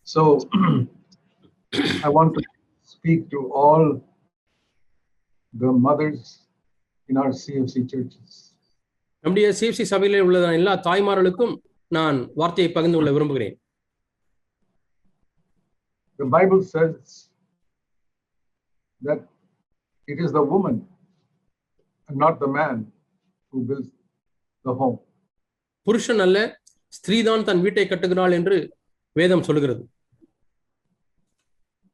So I want to speak to all the mothers in our CFC churches. நம்முடைய CFC சபையிலே உள்ள எல்லா தாய்மார்களுக்கும் நான் வார்த்தையை பகிர்ந்து கொள்ள விரும்புகிறேன். The Bible says that it is the woman and not the man who builds the home. புருஷன் அல்ல ஸ்திரீதான் தன் வீட்டை கட்டுகிறாள் என்று வேதம் சொல்கிறது.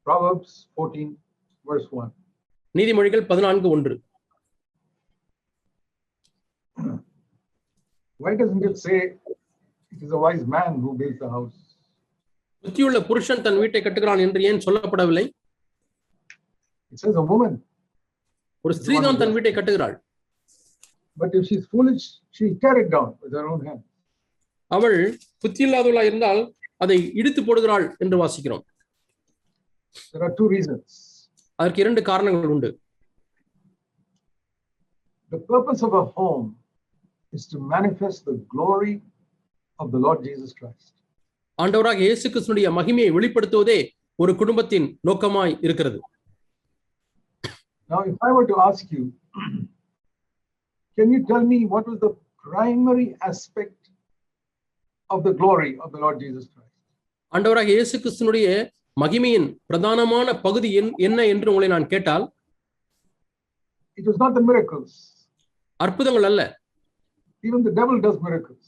Proverbs 14 verse 1. நீதிமொழிகள் 14:1. Why doesn't it say it is a wise man who builds the house? புத்தியுள்ள புருஷன் தன் வீட்டை கட்டுகிறான் என்று ஏன் சொல்லப்படவில்லை? It says a woman. ஒரு ஸ்திரீதான் தன் வீட்டை கட்டுகிறாள். But if she is foolish, she tear it down with her own hand. அவள் புத்தியில்லாதவளாய் இருந்தால் அதை இடித்து போடுகிறாள் என்று வாசிக்கிறோம். There are two reasons. அதற்கு இரண்டு காரணங்கள் உண்டு. The purpose of a home is to manifest the glory of the Lord Jesus Christ. ஆண்டவராகிய இயேசு கிறிஸ்துவின் மகிமையை வெளிப்படுத்துவதே ஒரு குடும்பத்தின் நோக்கமாய் இருக்கிறது. Now if I were to ask you, can you tell me what was the primary aspect of the glory of the Lord Jesus Christ? ஆண்டவராகிய இயேசு கிறிஸ்துவின் மகிமையின் பிரதானமான பகுதி என்ன என்று உங்களை நான் கேட்டால், it was not the miracles. அற்புதங்கள் அல்ல. Even the devil does miracles.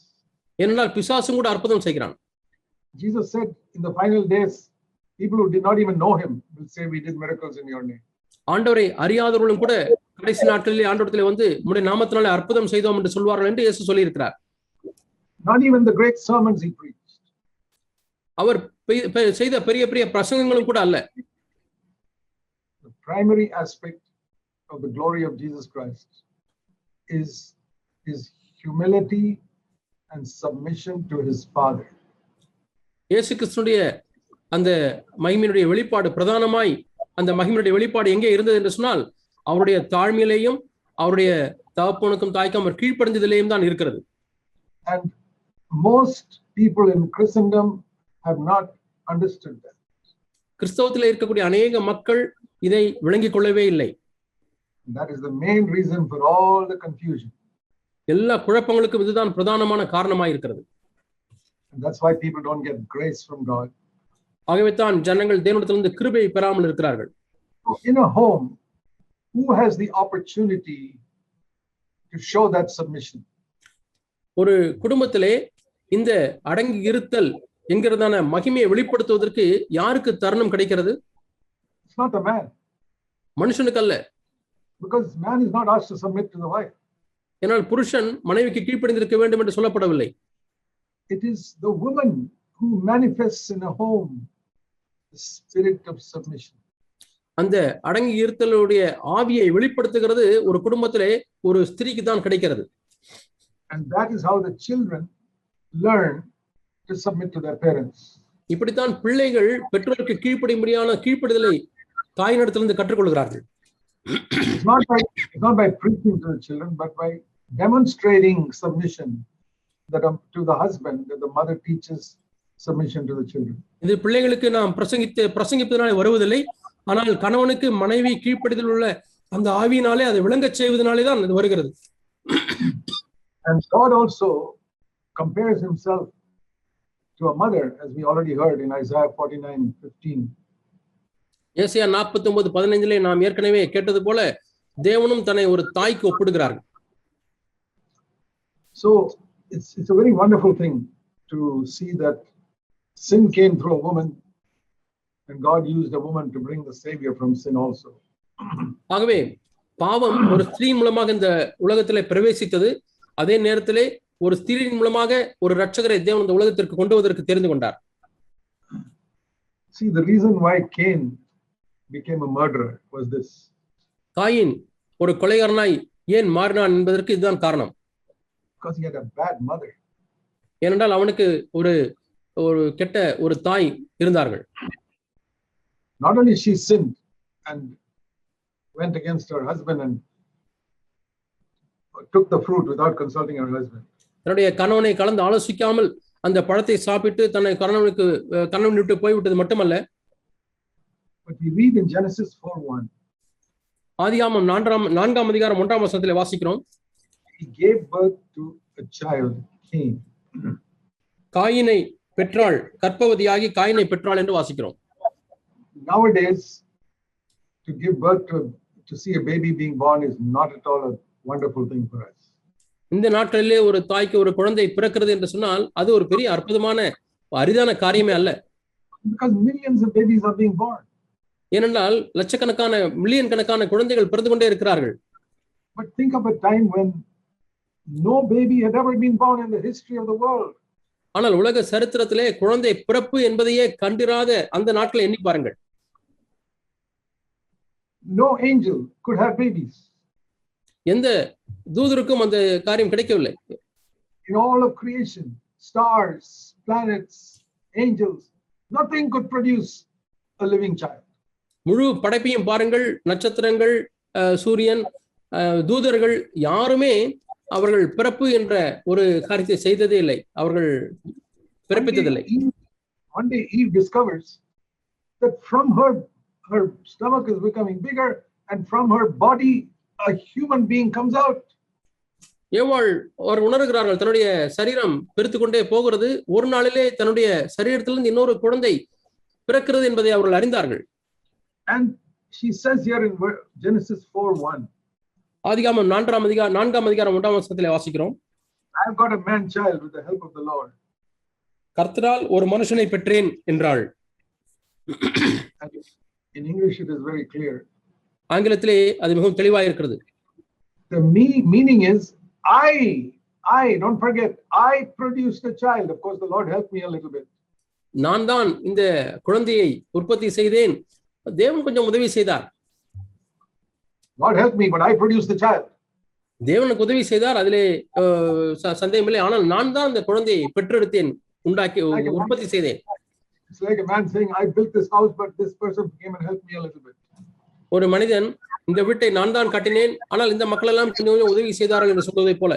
ஏனென்றால் பிசாசும் கூட அற்புதம் செய்கிறான். Jesus said in the final days, people who did not even know him will say, we did miracles in your name. ஆண்டவரை அறியாதவர்களும் கூட கடைசி நாட்களிலே ஆண்டவரிடத்திலே வந்து உம்முடைய நாமத்தினாலே அற்புதம் செய்தோம் என்று சொல்வார்கள் என்று இயேசு சொல்லி இருக்கிறார். Not even the great sermons he preached. அவர் செய்த பெரிய பெரிய பிரசங்கங்களும் கூட அல்ல. The primary aspect of the glory of Jesus Christ is his humility and submission to his Father. இயேசு கிறிஸ்துவினுடைய அந்த மகிமையினுடைய வெளிப்பாடு பிரதானமாய் அந்த மகிமையுடைய வெளிப்பாடு எங்கே இருந்தது என்று சொன்னால் அவருடைய தாழ்மையிலேயும் அவருடைய தகப்பனுக்கும் தாய்க்கும் அவர் கீழ்ப்படிந்ததிலேயும் தான் இருக்கிறது. And most people in Christendom have not understood that. கிறிஸ்தவத்திலே இருக்கக்கூடிய அநேக மக்கள் இதை விளங்கிக் கொள்ளவே இல்லை. That is the main reason for all the confusion. எல்லா குழப்பங்களுக்கும் இதுதான் பிரதானமான காரணமாய் இருக்கிறது. And that's why people don't get grace from God. ஆகவே தான் ஜனங்கள் தேவனிடத்திலிருந்து கிருபையை பெறாமல் இருக்கிறார்கள். In a home, who has the opportunity to show that submission? ஒரு குடும்பத்திலே இந்த அடங்கி இருத்தல் என்கிறதான மகிமையை வெளிப்படுத்துவதற்கு யாருக்கு தருணம் கிடைக்கிறது? It's not the man. மனுஷனுக்கு அல்ல. Because man is not asked to submit to the wife. ஏனால் புருஷன் மனைவிக்கு கீழ்ப்படிந்திருக்க வேண்டும் என்று சொல்லப்படவில்லை. It is the woman who manifests in a home the spirit of submission. அந்த அடங்கி இருத்தலுடைய ஆவியை வெளிப்படுத்துகிறது ஒரு குடும்பத்திலே ஒரு ஸ்திரீக்கு தான் கிடைக்கிறது. And that is how the children learn to submit to their parents. இப்படித்தான் பிள்ளைகள் பெற்றோருக்கு கீழ்ப்படிதலை தாயினிடத்திலிருந்து கற்றுக்கொள்கிறார்கள். It's not by preaching to the children, but by demonstrating submission to the husband, that the mother teaches submission to the children. இது பிள்ளைகளுக்கு நாம் பிரசங்கிப்பதனாலே வருவதில்லை, ஆனால் கணவனுக்கு மனைவி கீழ்ப்படிதல் உள்ள அந்த ஆவியினாலே அதை விளங்கச் செய்வதனாலே தான் இது வருகிறது. And God also compares himself to a mother, as we already heard in Isaiah 49:15. ஏசாயா 49:15 நாம் ஏற்கனவே கேட்டது போல தேவனும் தன்னை ஒரு தாய்க்கு ஒப்பிடுகிறார். So it's a very wonderful thing to see that sin came through a woman and God used a woman to bring the savior from sin also. ஆகவே பாவம் ஒரு ஸ்திரீ மூலமாக இந்த உலகத்திலே பிரவேசித்தது, அதே நேரத்திலே ஒரு ஸ்திரீயின் மூலமாக ஒரு இரட்சகரை தேவன் இந்த உலகத்திற்கு கொண்டு வருவதற்கு தெரிந்து கொண்டார். See, the reason why Cain became a murderer was this. Coin ஒரு கொலைகாரனாய் ஏன் மாறினான் என்பதற்கு இதுதான் காரணம். Because he had a bad mother. ஏனென்றால் அவனுக்கு ஒரு கெட்ட ஒரு தாய் இருந்தார்கள். Not only she sinned and went against her husband and took the fruit without consulting her husband. தன்னுடைய கணவனை கலந்து ஆலோசிக்காமல் அந்த பழத்தை சாப்பிட்டு தன்னை கணவன் விட்டு போய்விட்டது மட்டுமல்ல, but we read in Genesis 4:1. ஆதியாகமம் 4ஆம் அதிகாரம் 1ஆம் வசனத்திலே வாசிக்கிறோம், he gave birth to a child, Cain. காயினை பெற்றாள், கர்ப்பவதியாகி காயினை பெற்றாள் என்று வாசிக்கிறோம். Nowadays, to give birth to see a baby being born is not at all a wonderful thing for us. இந்த நாட்களிலே ஒரு தாய்க்கு ஒரு குழந்தை பிறக்கிறது என்று சொன்னால் அது ஒரு பெரிய அற்புதமான அரிதான காரியமே அல்ல. Because millions of babies are being born. ஏனென்றால் லட்சக்கணக்கான மில்லியன் கணக்கான குழந்தைகள் பிறந்து கொண்டே இருக்கிறார்கள். But think of a time when no baby had ever been born in the history of the world. ஆனால் உலக சரித்திரத்திலே குழந்தை பிறப்பு என்பதையே கண்டிராத அந்த நாட்களை எண்ணி பாருங்கள். No angel could have babies. எந்த தூதருக்கும் அந்த காரியம் கிடைக்கவில்லை. In all of creation, stars, planets, angels, nothing could produce a living child. முழு படைப்பையும் பாருங்கள், நட்சத்திரங்கள், சூரியன், தூதர்கள் யாருமே அவர்கள் பிறப்பு என்ற ஒரு காரியத்தை செய்ததே இல்லை, அவர்கள் பிறப்பித்ததில்லை. One day Eve discovers that from her stomach is becoming bigger and from her body a human being comes out. ஏவாள் அவர் உணர்கிறார்கள் தன்னுடைய சரீரம் பெருத்துக்கொண்டே போகிறது, ஒரு நாளிலே தன்னுடைய சரீரத்திலிருந்து இன்னொரு குழந்தை பிறக்கிறது என்பதை அவர்கள் அறிந்தார்கள். And she says here in Genesis 4:1, ஆதியாகமம் 4ஆம் அதிகாரம் 1ஆம் வசனத்திலே வாசிக்கிறோம், I have got a man child with the help of the Lord. கர்த்தரால் ஒரு மனுஷனை பெற்றேன் என்றாள். In English it is very clear. ஆங்கிலத்திலே அது மிகவும் தெளிவாக இருக்கிறது. The meaning is I don't forget, I produced a child. Of course the Lord helped me a little bit. நான் தான் இந்த குழந்தையை உற்பத்தி செய்தேன், தேவன் கொஞ்சம் உதவி செய்தார். God helped me, but I produced the child. தேவனுக்கு உதவி செய்தார், அதிலே சந்தேகமில்லை. ஆனால் நான் தான் இந்த குழந்தையை பெற்றெடுத்தேன், உண்டாக்கி உற்பத்தி செய்தேன். It's like a man saying, I built this house, but this person came and helped me a little bit. ஒரு மனிதன் இந்த வீட்டை நான் தான் கட்டினேன், ஆனால் இந்த மக்கள் எல்லாம் கொஞ்சம் உதவி செய்தார்கள் என்று சொல்வதை போல.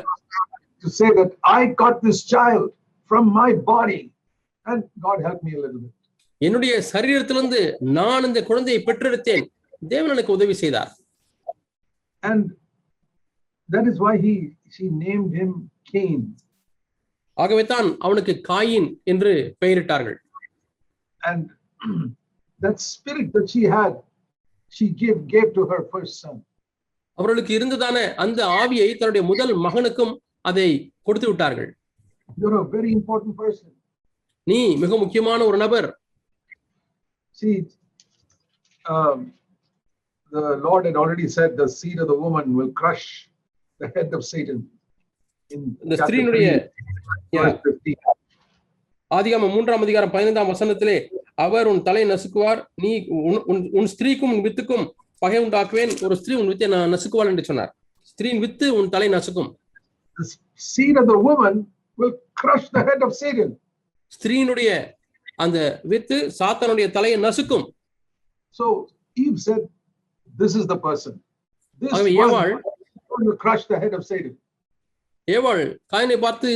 To say that I got this child from my body and God helped me a little bit. என்னுடைய சரீரத்திலிருந்து நான் இந்த குழந்தையை பெற்றெடுத்தேன், தேவன் எனக்கு உதவி செய்தார். And that is why she named him Cain. ஆகவே தான் அவனுக்கு காயின் என்று பெயரிட்டார்கள். And that spirit that she had, she gave to her first son. அவர்களுக்கு இருந்ததான அந்த ஆவியை தன்னுடைய முதல் மகனுக்கும் அதை கொடுத்து விட்டார்கள். You're a very important person. நீ மிக முக்கியமான ஒரு நபர். See, the Lord had already said the seed of the woman will crush the head of Satan. In the ஸ்திரீனுடைய ஆதியாகமம் 3ஆம் அதிகாரம் 15ஆம் வசனத்திலே அவர் உன் தலை நசுக்குவார், நீ உன் ஸ்திரீக்கும் உன் வித்துக்கும் பகை உண்டாக்குவேன், ஒரு ஸ்திரீ உன் வித்தை நசுக்குவாள் என்று சொன்னார். ஸ்திரீயின் வித்து உன் தலை நசுக்கும். The seed of the woman will crush the head of Satan. ஸ்திரீனுடைய அந்த வித்து சாத்தானுடைய தலையை நசுக்கும். So Eve said, this is the person. This ஏவாள் will crush the head of Satan. ஏவாள் காயினை பார்த்து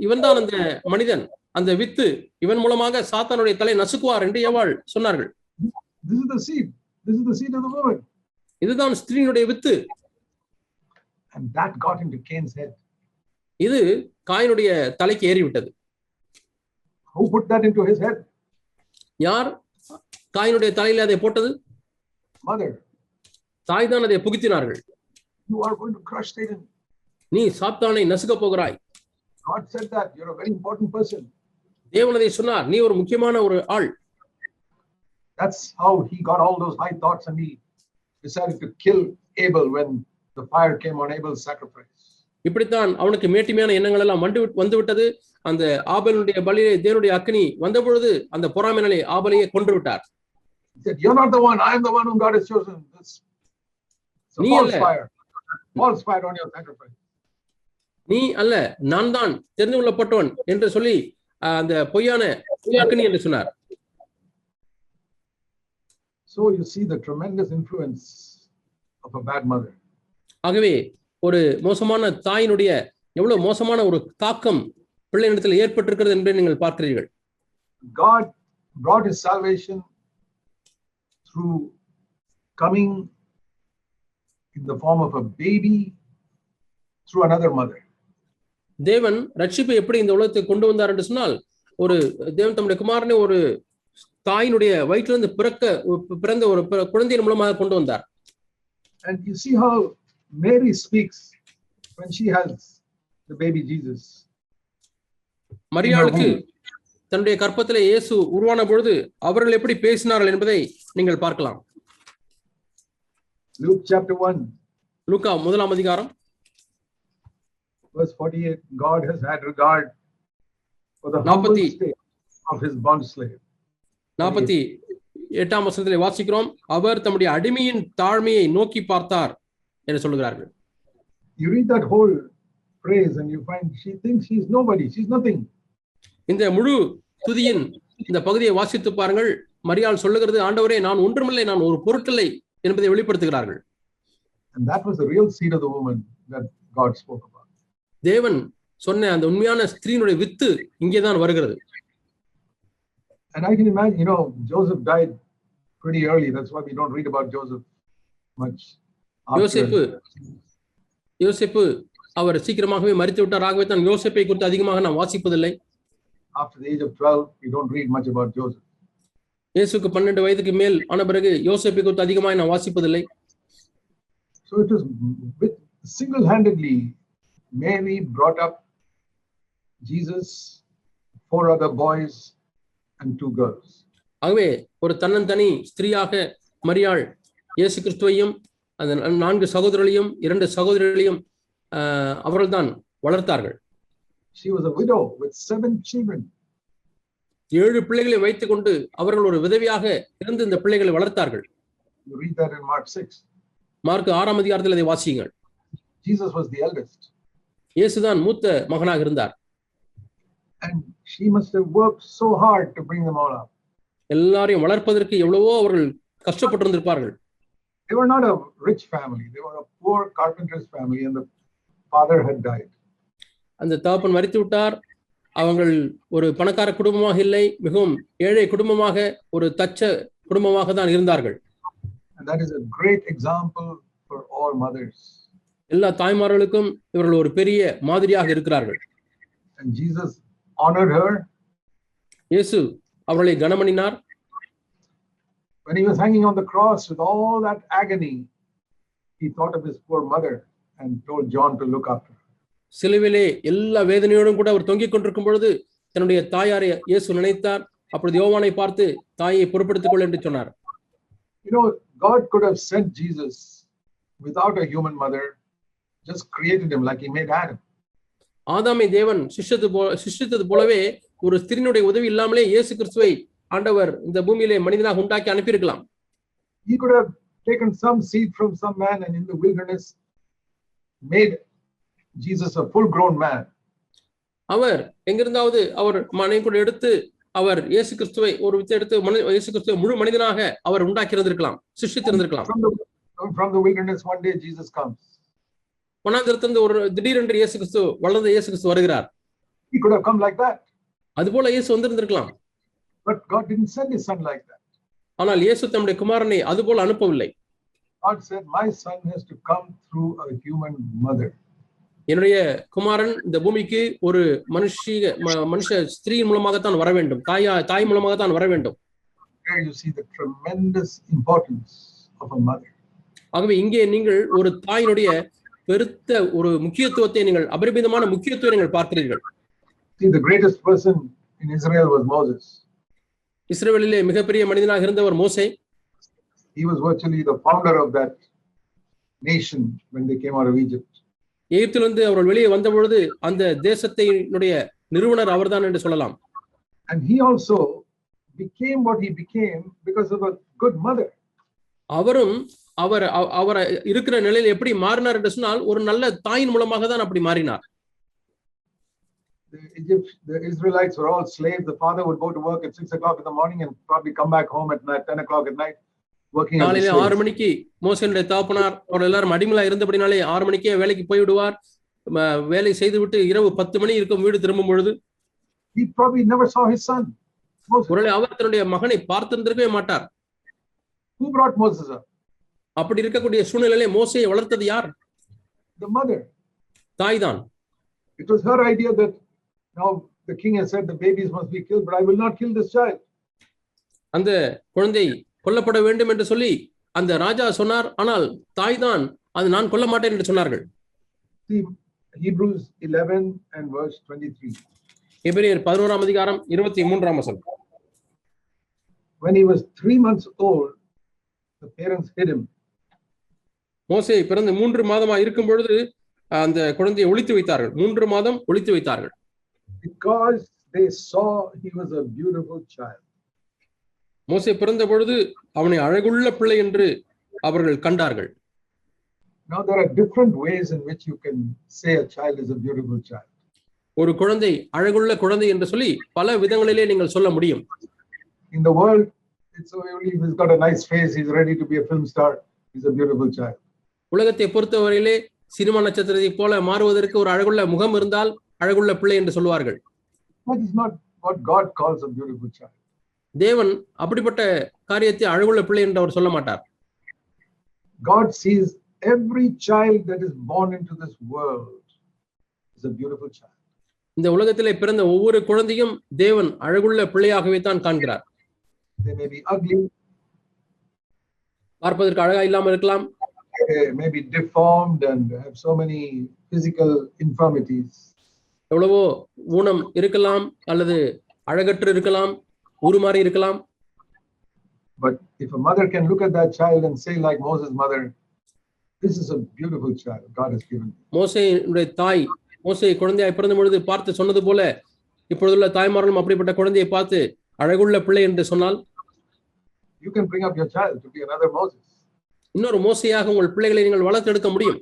இவன்தான் அந்த மனிதன், அந்த வித்து இவன் மூலமாக சாத்தானுடைய தலை நசுக்குவார் என்று ஏவாள் சொன்னார்கள். This is the seed. This is the seed of the woman. இதுதான் ஸ்திரீனுடைய with. And that got into Cain's head. இது காயினுடைய தலைக்கு ஏறிவிட்டது. Who put that into his head? யார் காயினுடைய தலையில அதை போட்டது? Mother. தாய் தான் அதை புகுத்தினார்கள். You are going to crush Satan. நீ சாத்தானை நசுக்க போகிறாய். God said that. You're a very important person. தேவன் அதை சொன்னார், நீ ஒரு முக்கியமான ஒரு ஆள். That's how he got all those high thoughts and he decided to kill Abel when the fire came on Abel's sacrifice. இப்படித்தான் அவனுக்கு மேட்டிமையான எண்ணங்கள் எல்லாம் வந்து விட்டது. அந்த ஆபேலுடைய பலியிலே தேவனுடைய அக்கினி வந்த பொழுது அந்த பொறாமையினாலே ஆபேலையே கொன்று விட்டார். He said, you're not the one, I am the one whom God has chosen. It's a false fire. False fire on your sacrifice. நீ அல்ல, நான் தான் தெரிந்து கொள்ளப்பட்டவன் என்று சொல்லி அந்த பொய்யான அக்கினி என்று சொன்னார். So you see the tremendous influence of a bad mother. ஆகவே ஒரு மோசமான தாயினுடைய எவ்வளவு மோசமான ஒரு தாக்கம் பிள்ளையிடத்தில் ஏற்பட்டிருக்கிறது என்பதை நீங்கள் பார்க்கிறீர்கள். God brought his salvation through coming in the form of a baby through another mother. தேவன் ரட்சிப்பை எப்படி இந்த உலகத்துக்கு கொண்டு வந்தார் என்று சொன்னால், ஒரு தேவன் தம்முடைய குமாரனை ஒரு தாயினுடைய வயிற்றிலிருந்து பிறந்த ஒரு குழந்தையின் மூலமாக கொண்டு வந்தார். And you see how Mary speaks when she has the baby Jesus. மரியாளுக்கு தன்னுடைய கற்பத்திலே இயேசு உருவான பொழுது அவர்கள் எப்படி பேசினார்கள் என்பதை நீங்கள் பார்க்கலாம். Luke chapter 1. லூக்கா 1ஆம் அதிகாரம் verse 48. God has had regard for the humble state of his bond slave. 48ஆம் வசனத்திலே வாசிக்கிறோம், அவர் தம்முடைய அடிமையின் தாழ்மையை நோக்கி பார்த்தார் என்று சொல்லுகிறார்கள். You read that whole phrase and you find she thinks she's nobody, she's nothing. இந்த முழு துதியின் இந்த பகுதியை வாசித்து பாருங்கள். மரியாள் சொல்லுகிறது, ஆண்டவரே நான் ஒன்றுமில்லை, நான் ஒரு பொருட்டில்லை என்பதை வெளிப்படுத்துகிறார்கள். And that was the real seed of the woman that God spoke about. தேவன் சொன்ன அந்த உண்மையான ஸ்திரீனுடைய வித்து இங்கேதான் வருகிறது. And I can imagine, Joseph died pretty early. That's why we don't read about Joseph much. யோசேப்பு அவர் சீக்கிரமாகவே மரித்து விட்டார். ஆகவே தான் யோசேப்பை குறித்து அதிகமாக நாம் வாசிப்பதில்லை. After the age of 12, we don't read much about Joseph. இயேசுக்கு 12 வயதுக்கு மேல் ஆன பிறகு யோசேப்பை குறித்து அதிகமாக நாம் வாசிப்பதில்லை. So it was single-handedly Mary brought up Jesus, 4 other boys and 2 girls. ஆகவே ஒரு தன்னந்தனி ஸ்திரீயாக மரியாள் இயேசு கிறிஸ்துவையும் அந்த 4 சகோதரர்களையும் 2 சகோதரிகளையும் அவர்கள்தான் வளர்த்தார்கள். She was a widow with 7 children. 7 பிள்ளைகளை வைத்துக் கொண்டு அவர்கள் ஒரு விதவையாக இருந்து இந்த பிள்ளைகளை வளர்த்தார்கள். You read that in Mark 6. Mark 6ஆம் அதிகாரத்தில் அதை வாசியுங்கள். Jesus was the eldest. இயேசுதான் மூத்த மகனாக இருந்தார். And she must have worked so hard to bring them all up. எல்லாரையும் வளர்ப்பதற்கு எவ்வளவோ அவர்கள் கஷ்டப்பட்டிருந்திருப்பார்கள். They were not a rich family. They were a poor carpenter's family and the father had died. அந்த தகப்பன் மரித்து விட்டார். அவர்கள் ஒரு பணக்கார குடும்பமாக இல்லை, மிகவும் ஏழை குடும்பமாக, ஒரு தச்ச குடும்பமாக தான் இருந்தார்கள். And that is a great example for all mothers. எல்லா தாய்மார்களுக்கும் இவர்கள் ஒரு பெரிய மாதிரியாக இருக்கிறார்கள். And Jesus honored her. இயேசு அவர்களை கனமணினார். When he was hanging on the cross with all that agony, he thought of his poor mother and told John to look after her. சிலுவிலே எல்லா வேதனையோடும் கூட அவர் தொங்கிக் கொண்டிருக்கும் பொழுது தன்னுடைய தாயாரை இயேசு நினைத்தார். அப்பொழுது யோவானை பார்த்து தாயை பொறுப்படுத்திக் கொள் என்று சொன்னார். God could have sent Jesus without a human mother, just created him like he made Adam. ஆதாமை தேவன் சிருஷ்டித்தது போலவே ஒரு ஸ்திரீனுடைய உதவி இல்லாமலே இயேசு கிறிஸ்துவை ஆண்டவர் இந்த பூமியிலே மனிதனாக உண்டாக்கி அனுப்பியிருக்கலாம். He could have taken some seed from some man and in the wilderness made Jesus a full grown man. அவர் எங்கிருந்தாவது அவர் மனைவி கூட எடுத்து அவர் இயேசு கிறிஸ்துவை ஒரு வித்தை எடுத்து இயேசு கிறிஸ்துவை முழு மனிதனாக அவர் உண்டாக்கி இருந்திருக்கலாம், சிருஷ்டித்திருந்திருக்கலாம். From the wilderness one day Jesus comes. வனாந்திரத்திலிருந்து ஒரு திடீரென்று இயேசு கிறிஸ்து வளர்ந்த இயேசு கிறிஸ்து வருகிறார். He could have come like that. அதுபோல இயேசு வந்திருந்திருக்கலாம். But God didn't send his son like that. ஆனால் இயேசு தம்முடைய குமாரனை அதுபோல அனுப்பவில்லை. God said, my son has to come through a human mother. என்னுடைய குமாரன் இந்த பூமிக்கு ஒரு மனுஷ ஸ்திரீ மூலமாகத்தான் வர வேண்டும், தாய் மூலமாகத்தான் வர வேண்டும். There you see the tremendous importance of a mother. ஆகவே இங்கே நீங்கள் ஒரு தாயினுடைய பெருத்த ஒரு முக்கியத்துவத்தை நீங்கள் அபரிமிதமான முக்கியத்துவத்தை நீங்கள் பார்க்கிறீர்கள். See, the greatest person in Israel was Moses. இஸ்ரவேலிலே மிகப்பெரிய மனிதனாக இருந்தவர் மோசே. He was virtually the founder of that nation when they came out of Egypt. எகிப்திலிருந்து அவர்கள் வெளியே வந்த பொழுது அந்த தேசத்தினுடைய நிறுவனர் அவர்தான் என்று சொல்லலாம். And he also became what he became because of a good mother. அவரும் அவர் இருக்கிற நிலையில் எப்படி மாறினார் என்று சொன்னால் ஒரு நல்ல தாயின் மூலமாக தான் அப்படி மாறினார். The Israelites were all slaves. The father would go to work at 6 o'clock in the morning and probably come back home at night, 10 o'clock at night, working as a slave. 6 மணிக்கு மோசேயுடைய தகப்பனார் அவர் எல்லாரும் அடிமையா இருந்தபடினாலே 6 மணிக்கே வேலைக்கு போய் விடுவார். வேலை செய்துவிட்டு இரவு 10 மணி இருக்கும் வீடு திரும்பும் பொழுது he probably never saw his son, Moses. ஒருவேளை அவர் தன்னுடைய மகனை பார்த்திருந்திருக்கவே மாட்டார். Who brought Moses up? அப்படி இருக்கக்கூடிய சூழ்நிலையிலே மோசேயை வளர்த்தது யார்? The mother. தாய்தான். It was her idea that now the king has said the babies must be killed, but I will not kill this child. அந்த குழந்தை கொல்லப்பட வேண்டும் என்று சொல்லி அந்த ராஜா சொன்னார். ஆனால் தாய்தான் அது நான் கொல்ல மாட்டேன் என்று சொன்னார்கள். See Hebrews 11 and verse 23. எபிரேயர் 11ஆம் அதிகாரம் 23ஆம் வசனம். When he was 3 months old, the parents hid him. மோசே பிறந்து 3 மாதமா இருக்கும் பொழுது அந்த குழந்தையை ஒளித்து வைத்தார்கள். 3 மாதம் ஒளித்து வைத்தார்கள். Because they saw he was a beautiful child. மோசே பிறந்த பொழுது அவனை அழகுள்ள பிள்ளை என்று அவர்கள் கண்டார்கள். Now there are different ways in which you can say a child is a beautiful child. ஒரு குழந்தை அழகுள்ள குழந்தை என்று சொல்லி பல விதங்களிலே நீங்கள் சொல்ல முடியும். In the world, it's only he's got a nice face, he's ready to be a film star, he's a beautiful child. உலகத்தை பொறுத்தவரையிலே சினிமா நட்சத்திரத்தை போல மாறுவதற்கு ஒரு அழகுள்ள முகம் இருந்தால் அழகுள்ள பிள்ளை என்று சொல்வார்கள். That is not what God calls a beautiful child. தேவன் அப்படிப்பட்ட காரியத்தை அழகுள்ள பிள்ளை என்று அவர் சொல்ல மாட்டார். God sees every child that is born into this world is a beautiful child. இந்த உலகத்திலே பிறந்த ஒவ்வொரு குழந்தையும் தேவன் அழகுள்ள பிள்ளையாகவே தான் காண்கிறார். They may be ugly, பார்ப்பதற்கு அழகா இல்லாமல் இருக்கலாம், they may be deformed and have so many physical infirmities. எவ்வளவோ ஊனம் இருக்கலாம் அல்லது அழகற்று இருக்கலாம், உருமாறி இருக்கலாம். But if a mother can look at that child and say like Moses' mother, this is a beautiful child God has given me. மோசேயுடைய தாய் மோசே குழந்தையாய் பிறந்த பொழுது பார்த்து சொன்னது போல இப்பொழுதுள்ள தாய்மார்களும் அப்படிப்பட்ட குழந்தையை பார்த்து அழகுள்ள பிள்ளை என்று சொன்னால், you can bring up your child to be another Moses. இன்னொரு மோசையாக உங்கள் பிள்ளைகளை நீங்கள் வளர்த்தெடுக்க முடியும்.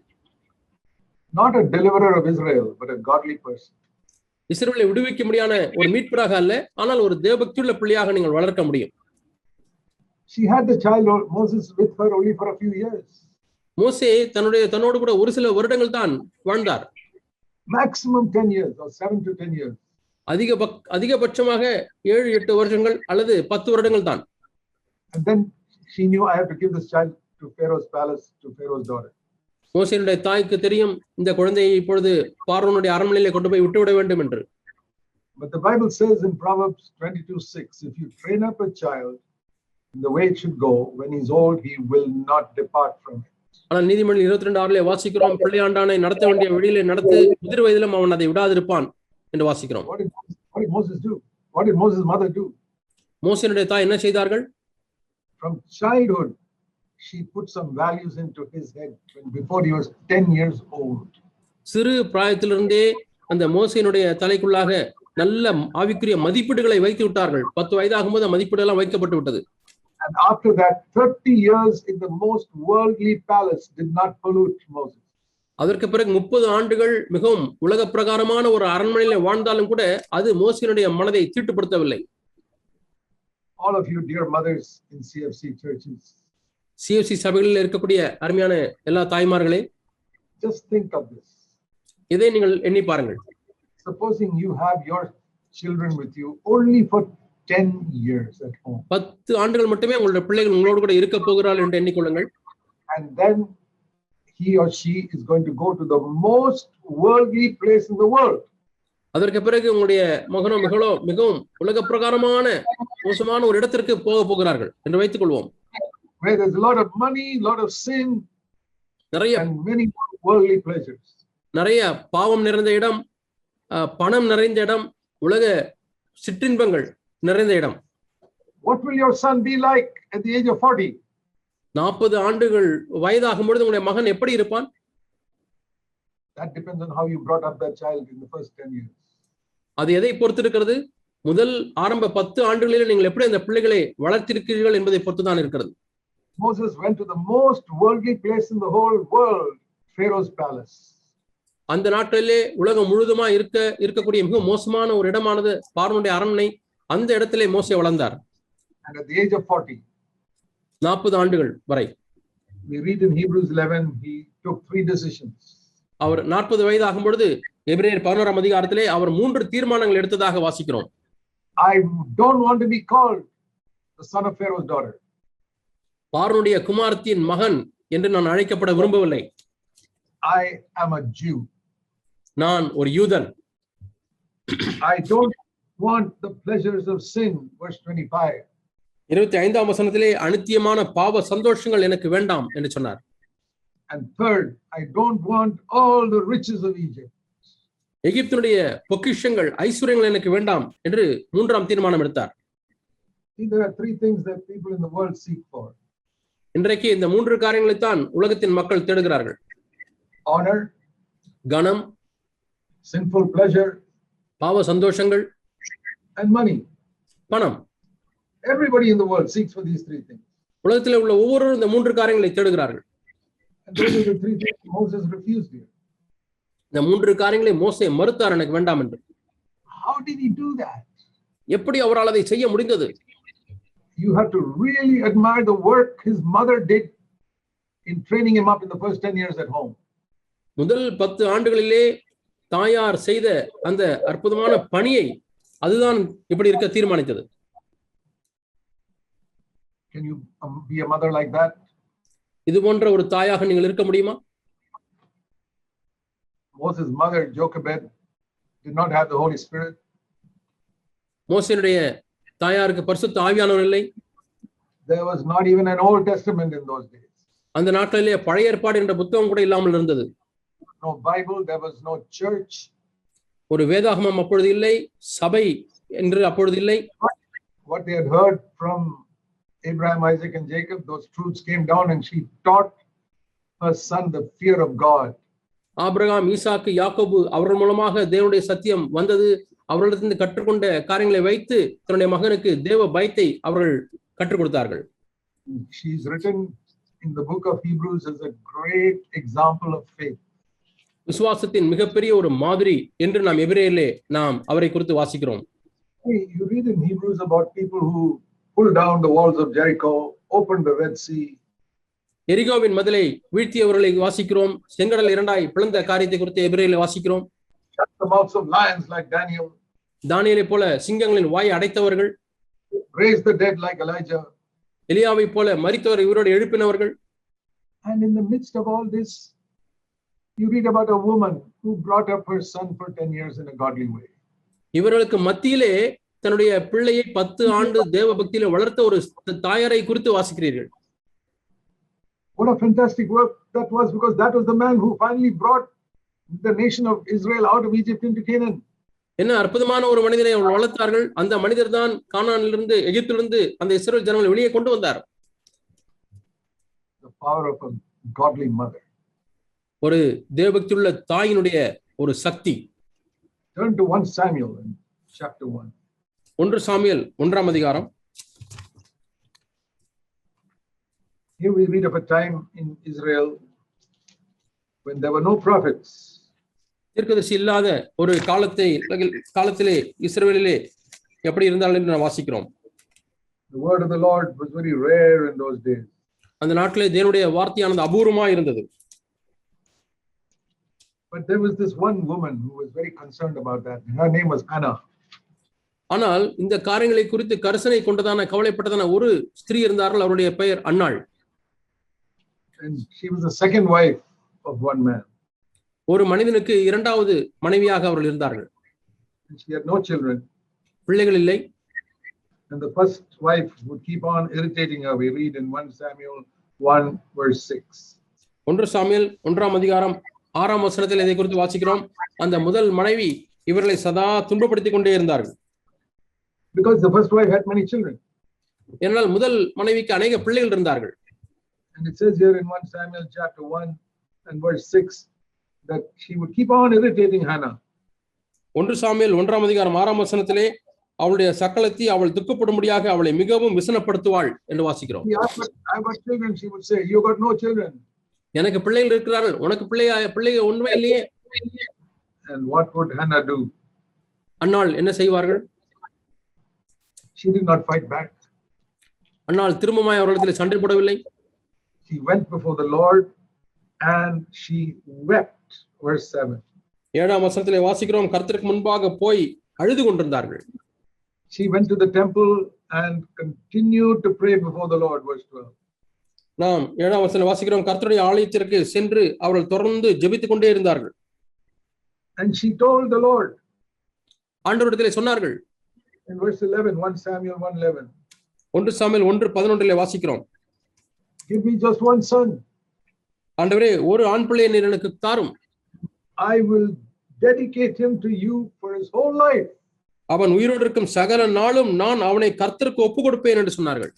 Not a deliverer of Israel, but a godly person. இஸ்ரவேலை விடுவிக்க முடியாத ஒரு மீட்பராக அல்ல, ஆனால் ஒரு தேவபக்தியுள்ள பிள்ளையாக நீங்கள் வளர்க்க முடியும். She had the child Moses with her only for a few years. மோசே தன்னோடு கூட ஒரு சில வருடங்கள் தான் வாழ்ந்தார். Maximum 10 years or 7 to 10 years. அதிகபட்சமாக 7-8 வருடங்கள் அல்லது 10 வருடங்கள் தான். And then she knew I have to give this child to Pharaoh's palace, to Pharaoh's daughter. மோசேயுடைய தாய்க்கு தெரியும் இந்த குழந்தையை இப்பொழுது பார்வோனுடைய அரண்மனையிலே கொண்டு போய் விட்டுவிட வேண்டும் என்று. But the Bible says in Proverbs 22:6, if you train up a child in the way it should go, when he's old, he will not depart from it. ஆனால் நீதிமொழி 22:6 வாசிக்கிறோம், பிள்ளையாண்டானை நடத்த வேண்டிய வழியிலே நடத்து, முதிர் வயதிலும் அவன் அதை விடாதிருப்பான் என்று வாசிக்கிறோம். What did Moses do? What did Moses' mother do? மோசேயுடைய தாய் என்ன செய்தார்கள்? From childhood, she put some values into his head before he was 10 years old. சிறு பிராயத்திலிருந்தே அந்த மோசேயினுடைய தலைக்குள்ளாக நல்ல ஆவிக்குரிய மதிப்பீடுகளை வைத்து விட்டார்கள். 10 வயதாகும்போது அந்த மதிப்பீடு எல்லாம் வைக்கப்பட்டு விட்டது. And after that, 30 years in the most worldly palace did not pollute Moses. அதற்கு பிறகு 30 ஆண்டுகள் மிகவும் உலக பிரகாரமான ஒரு அரண்மனையில வாழ்ந்தாலும் கூட அது மோசேயினுடைய மனதை தீட்டுப்படுத்தவில்லை. All of you dear mothers in CFC churches, CFC சபைகளில் இருக்கக்கூடிய அருமையான எல்லா தாய்மார்களே, just think of this. இதை நீங்கள் எண்ணி பாருங்கள். Supposing you have your children with you only for 10 years at home. 10 ஆண்டுகள் மட்டுமே உங்களுடைய பிள்ளைகள் உங்களோடு கூட இருக்க போகிறார்கள் என்று எண்ணிக்கொள்ளுங்கள். And then he or she is going to go to the most worldly place in the world. அதற்கு பிறகு உங்களுடைய மகனோ மகளோ மிகவும் உலக பிரகாரமான மோசமான ஒரு இடத்திற்கு போகிறார்கள் என்று வைத்துக் கொள்வோம். Where there's a lot of money, lot of sin, நிறைய and many worldly pleasures. நிறைய பாவம் நிறைந்த இடம், பணம் நிறைந்த இடம், உலக சிற்றின்பங்கள் நிறைந்த இடம். What will your son be like at the age of 40? 40 ஆண்டுகள் வயதாகும் பொழுது உங்களுடைய மகன் எப்படி இருப்பான்? That depends on how you brought up that child in the first 10 years. அது எதை பொறுத்து இருக்கிறது? முதல் ஆரம்ப 10 ஆண்டுகளில் நீங்கள் எப்படி அந்த பிள்ளைகளை வளர்த்திருக்கிறீர்கள் என்பதை பொறுத்து தான் இருக்கிறது. Moses went to the most worldly place in the whole world, Pharaoh's palace. அந்த நாட்டிலே உலகம் முழுதுமா இருக்கக்கூடிய மிக மோசமான ஒரு இடமானது பார்வோனுடைய அரண்மனை. அந்த இடத்திலே மோசே வளர்ந்தார். And at the age of 40, 40 ஆண்டுகள் வரை. we read in Hebrews 11, he took 3 decisions. அவர் 40 வயது ஆகும் பொழுது எபிரேயர் 11ஆம் அதிகாரத்திலே அவர் 3 தீர்மானங்கள் எடுத்ததாக வாசிக்கிறோம். I don't want to be called the son of Pharaoh's daughter. பார்வோனுடைய குமாரத்தின் மகன் என்று நான் அழைக்கப்பட விரும்பவில்லை. I am a Jew. நான் ஒரு யூதன். I don't want the pleasures of sin, verse 25. 25ஆம் வசனத்திலே அநித்தியமான பாவ சந்தோஷங்கள் எனக்கு வேண்டாம் என்று சொன்னார். And third, I don't want all the riches of Egypt. எகிப்தினுடைய பொக்கிஷங்கள் ஐஸ்வர்யங்கள் எனக்கு வேண்டாம் என்று 3ஆம் தீர்மானம் எடுத்தார். There are three things that people in the world seek for. இன்றைக்கு இந்த 3 காரியங்களை தான் உலகத்தின் மக்கள் தேடுகிறார்கள். Honor, கனம், sinful pleasure, பாவ சந்தோஷங்கள், and money. பணம். Everybody in the world seeks for these three things. உலகத்திலே உள்ள ஒவ்வொருவரும் இந்த 3 காரியங்களை தேடுகிறார்கள். And those are the three things Moses refused here. இந்த 3 காரியங்களை மோசே மறுத்தார், எனக்கு வேண்டாம் என்று. How did he do that? எப்படி அவரால் அதை செய்ய முடிந்தது? You have to really admire the work his mother did in training him up in the first 10 years at home. முதல் 10 ஆண்டுகளிலே தாயார் செய்த அந்த அற்புதமான பணியை அதுதான் இப்படி இருக்க தீர்மானித்தது. Can you be a mother like that? இது போன்ற ஒரு தாயாக நீங்கள் இருக்க முடியுமா? Moses' mother Jochebed did not have the Holy Spirit. மோசேயுடைய தாயாருக்கு பரிசுத்த ஆவியானவர் இல்லை. There was not even an Old Testament in those days. அந்த நாட்களிலே பழைய ஏற்பாடு என்ற புத்தகம் கூட இல்லாமல் இருந்தது. No Bible, there was no church. ஒரு வேதாகமம் அப்பொழுது இல்லை, சபை என்று அப்பொழுது இல்லை. What they had heard from Abraham, Isaac and Jacob, those truths came down and she taught her son the fear of God. ஆபிரகாம், ஈசாக்கு, யாக்கோபு அவர்கள் மூலமாக தேவனுடைய சத்தியம் வந்தது. அவர்களிடத்திலிருந்து கற்றுக்கொண்ட காரியங்களை வைத்து தன்னுடைய மகனுக்கு தேவ பயத்தை அவர்கள் கற்றுக் கொடுத்தார்கள். She is written in the book of Hebrews as a great example of faith. விசுவாசத்தின் மிகப்பெரிய ஒரு மாதிரி என்று நாம் எபிரேயரிலே நாம் அவரை குறித்து வாசிக்கிறோம். You read in Hebrews about people who pulled down the walls of Jericho, opened the Red Sea. எரிகோவின் மதிலை வீழ்த்தியவர்களை வாசிக்கிறோம். செங்கடல் இரண்டாய் பிளந்த காரியத்தை குறித்து எபிரேயரிலே வாசிக்கிறோம். Shut the mouths of lions like Daniel. தானியேலை போல சிங்கங்களின் வாயை அடைத்தவர்கள். Raised the dead like Elijah. எலியாவை போல மரித்தவரை உயிரோடு எழுப்பினவர்கள். And in the midst of all this, you read about a woman who brought up her son for 10 years in a godly way. இவர்களுக்கு மத்தியிலே தன்னுடைய பிள்ளையை 10 ஆண்டு தேவ பக்தியிலே வளர்த்த ஒரு தாயாரை குறித்து வாசிக்கிறீர்கள். What a fantastic work that was, because that was the man who finally brought the nation of Israel out of Egypt into Canaan. என்ன அற்புதமான ஒரு மனிதனை அவர்கள் வளர்த்தார்கள். அந்த மனிதர் தான் கானானிலிருந்து எகிப்திலிருந்து அந்த இஸ்ரவேல் ஜனங்களை வெளியே கொண்டு வந்தார். The power of a godly mother. ஒரு தேவபக்தியுள்ள தாயினுடைய ஒரு சக்தி. Turn to 1 Samuel in chapter 1. 1 Samuel 1ஆம் அதிகாரம். Here we read of a time in Israel when there were no prophets. தீர்க்கதரிசி இல்லாத ஒரு காலத்திலே இஸ்ரவேலிலே எப்படி இருந்தார்கள் என்று நாம் வாசிக்கிறோம். The word of the Lord was very rare in those days. அந்த நாட்டிலே தேவனுடைய வார்த்தையானது அபூர்வமாக இருந்தது. But there was this one woman who was very concerned about that. Her name was Hannah. ஆனால் இந்த காரியங்களை குறித்து கரிசனை கொண்டதான கவலைப்பட்டதான ஒரு ஸ்திரீ இருந்தார்கள். அவருடைய பெயர் அன்னாள். And she was the second wife of one man. ஒரு மனிதனுக்கு இரண்டாவது மனைவியாக அவர்கள் இருந்தார்கள். And she had no children. பிள்ளைகள் இல்லை. And the first wife would keep on irritating her. We read in 1 Samuel 1 verse 6. 1 Samuel 1ஆம் அதிகாரம் 6ஆம் வசனத்தில் இதை குறித்து வாசிக்கிறோம். அந்த முதல் மனைவி இவர்களை சதா துன்பப்படுத்திக் கொண்டே இருந்தார்கள். Because the first wife had many children. ஏனென்றால் முதல் மனைவிக்கு அநேக பிள்ளைகள் இருந்தார்கள். And it says here in 1 Samuel chapter 1 and verse 6 that she would keep on irritating Hannah. 1 Samuel 1ஆம் அதிகாரம் 6ஆம் வசனத்திலே அவளுடைய சக்களத்தை அவள் துக்கப்படும்படியாக அவளை மிகவும் விசனப்படுத்துவாள் என்று வாசிக்கிறோம். I got children, she would say. You got no children. எனக்கு பிள்ளைகள் இருக்கிறார்கள், உனக்கு பிள்ளைகள் ஒன்றுமே இல்லையே. And what would Hannah do? அன்னாள் என்ன செய்வார்கள்? She did not fight back. அன்னாள் திரும்பமாய் அவர்களிடத்தில் சண்டை போடவில்லை. She went before the Lord and she wept verse 7. 7ஆம் வசனத்திலே வாசிக்கிறோம், கர்த்தருக்கு முன்பாக போய் அழுது கொண்டிருந்தார்கள். She went to the temple and continued to pray before the Lord, verse 12. நாம் 7ஆம் வசனத்தில் வாசிக்கிறோம், கர்த்தருடைய ஆலயத்திற்கு சென்று அவர்கள் தொடர்ந்து ஜெபித்துக் கொண்டே இருந்தார்கள். And she told the Lord, ஆண்டவரிடத்திலே சொன்னார்கள். in verse 11, 1 Samuel 1:11, 1 சாமுவேல் 1:11 வாசிக்கிறோம், give me just one son. ஆண்டவரே, ஒரு ஆண் பிள்ளையை நீர் எனக்கு தாரும். I will dedicate him to you for his whole life. அவன் உயிரோடு இருக்கும் சகல நாளும் நான் அவனை கர்த்தருக்கு ஒப்பு கொடுப்பேன் என்று சொன்னார்கள்.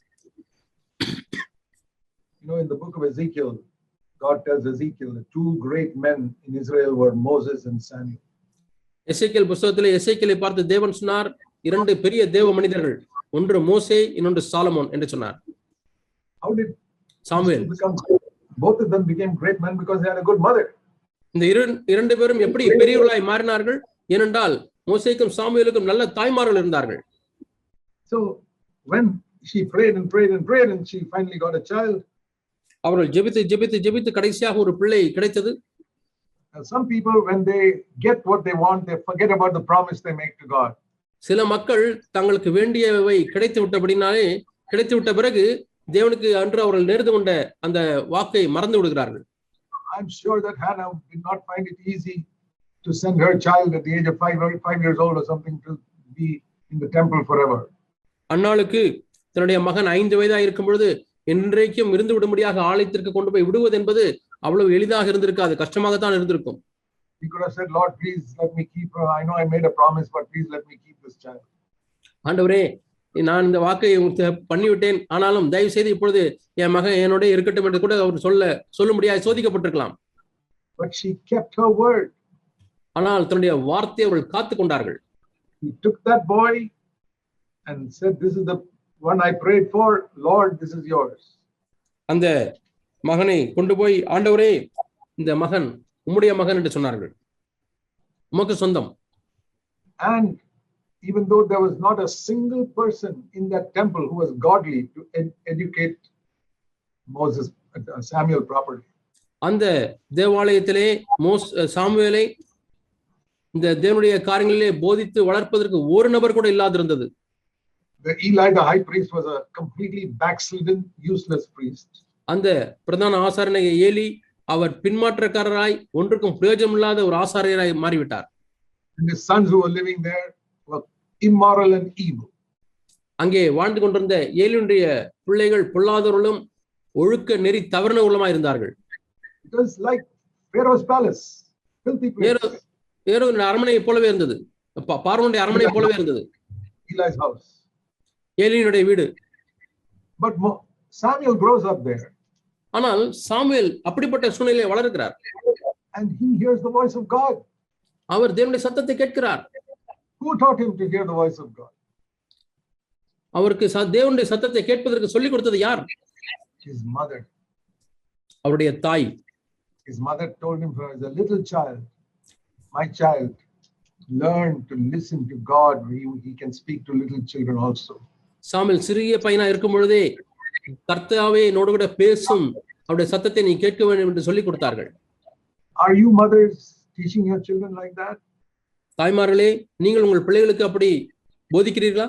You know, in the book of Ezekiel, God tells Ezekiel the two great men in Israel were Moses and Samuel. எசேக்கியேல் புத்தகத்திலே எசேக்கியேலை பார்த்து தேவன் சொன்னார், இரண்டு பெரிய தேவ மனிதர்கள், ஒன்று மோசே, இன்னொன்று சாலமோன் என்று சொன்னார். How did Samuel both of them became great men? Because they had a good mother. இந்த இரண்டு பேரும் எப்படி பெரியவர்களாய் மாறினார்கள்? ஏனென்றால் மோசேக்கும் சாமுவேலுக்கும் நல்ல தாய்மார்கள் இருந்தார்கள். So when she prayed and prayed and prayed and she finally got a child, அவர்கள் ஜெபித்து ஜெபித்து ஜெபித்து கடைசியாக ஒரு பிள்ளை கிடைத்தது. Some people, when they get what they want, they forget about the promise they make to God. சில மக்கள் தங்களுக்கு வேண்டியவை கிடைத்து விட்ட பிறகு தேவனுக்கு அன்று அவர்கள் நேர்ந்து கொண்ட அந்த வாக்கை மறந்து விடுகிறார்கள். I'm sure that Hannah did not find it easy to send her child at the age of 5 years old or something to be in the temple forever. அன்னாளுக்கு தன்னுடைய மகன் 5 வயதாக இருக்கும் பொழுது என்றைக்கும் இருந்து விடும்படியாக ஆலயத்திற்கு கொண்டு போய் விடுவது என்பது அவ்வளவு எளிதாக இருந்திருக்காது, கஷ்டமாகத்தான் இருந்திருக்கும். He could have said, Lord, please let me keep her. I know I made a promise, but please let me keep this child. ஆண்டவரே, நான் இந்த வாக்கை பண்ணிவிட்டேன், ஆனாலும் தயவு செய்து இப்பொழுது என் மகன் என்னோட இருக்கட்டும் என்று கூட அவர் சொல்லும்படியாக சோதிக்கப்பட்டிருக்கலாம். But she kept her word. ஆனால் தன்னுடைய வார்த்தையை அவர்கள் காத்து கொண்டார்கள். He took that boy and said, this is the one I prayed for. Lord, this is yours. அந்த மகனை கொண்டு போய், ஆண்டவரே, இந்த மகன் உம்முடைய மகன் என்று சொன்னார்கள், உமக்கு சொந்தம். And even though there was not a single person in that temple who was godly to educate Samuel properly. அந்த தேவாலயத்திலே சாமுவேலை இந்த தேவனுடைய காரியங்களிலே போதித்து வளர்ப்பதற்கு ஒரு நபர் கூட இல்லாதிருந்தது. Eli the high priest was a completely backslidden, useless priest. அந்த பிரதான ஆசாரியனாகிய ஏலி அவர் பின்மாற்றக்காரராய் ஒன்றுக்கும் பிரயோஜனம் இல்லாத ஒரு ஆசாரியராய் மாறிவிட்டார். And his sons who were living there were immoral and evil. அங்கே வாழ்ந்து கொண்டிருந்த ஏலியுடைய பிள்ளைகள் பொல்லாதவர்களும் ஒழுக்க நெறி தவறினவர்களுமாய் இருந்தார்கள். It was like Pharaoh's palace, filthy place. ஏரோவின் அரண்மனையை போலவே இருந்தது, பார்வோனுடைய அரண்மனையை போலவே இருந்தது Eli's house. ஏலியினுடைய வீடு. But Samuel grows up there. ஆனால் சாமுவேல் அப்படிப்பட்ட சூழ்நிலையை வளர்க்கிறார். And he hears the voice of God. அவர் தேவனுடைய சத்தத்தை கேட்கிறார். Who taught him to hear the voice of God? அவருக்கு தேவனுடைய சத்தத்தை கேட்பதற்கு சொல்லிக் கொடுத்தது யார்? His mother. அவருடைய தாய். His mother told him as a little child, my child, learn to listen to God. He can speak to little children also. Samuel சிறிய பையனா இருக்கும் பொழுதே கர்த்தாவே என்னோடு கூட பேசும், அவருடைய சத்தத்தை நீ கேட்க வேண்டும் என்று சொல்லிக் கொடுத்தார்கள். Are you mothers teaching your children like that? தாய்மார்களே, நீங்கள் உங்கள் பிள்ளைகளுக்கு அப்படி போதிக்கிறீர்களா?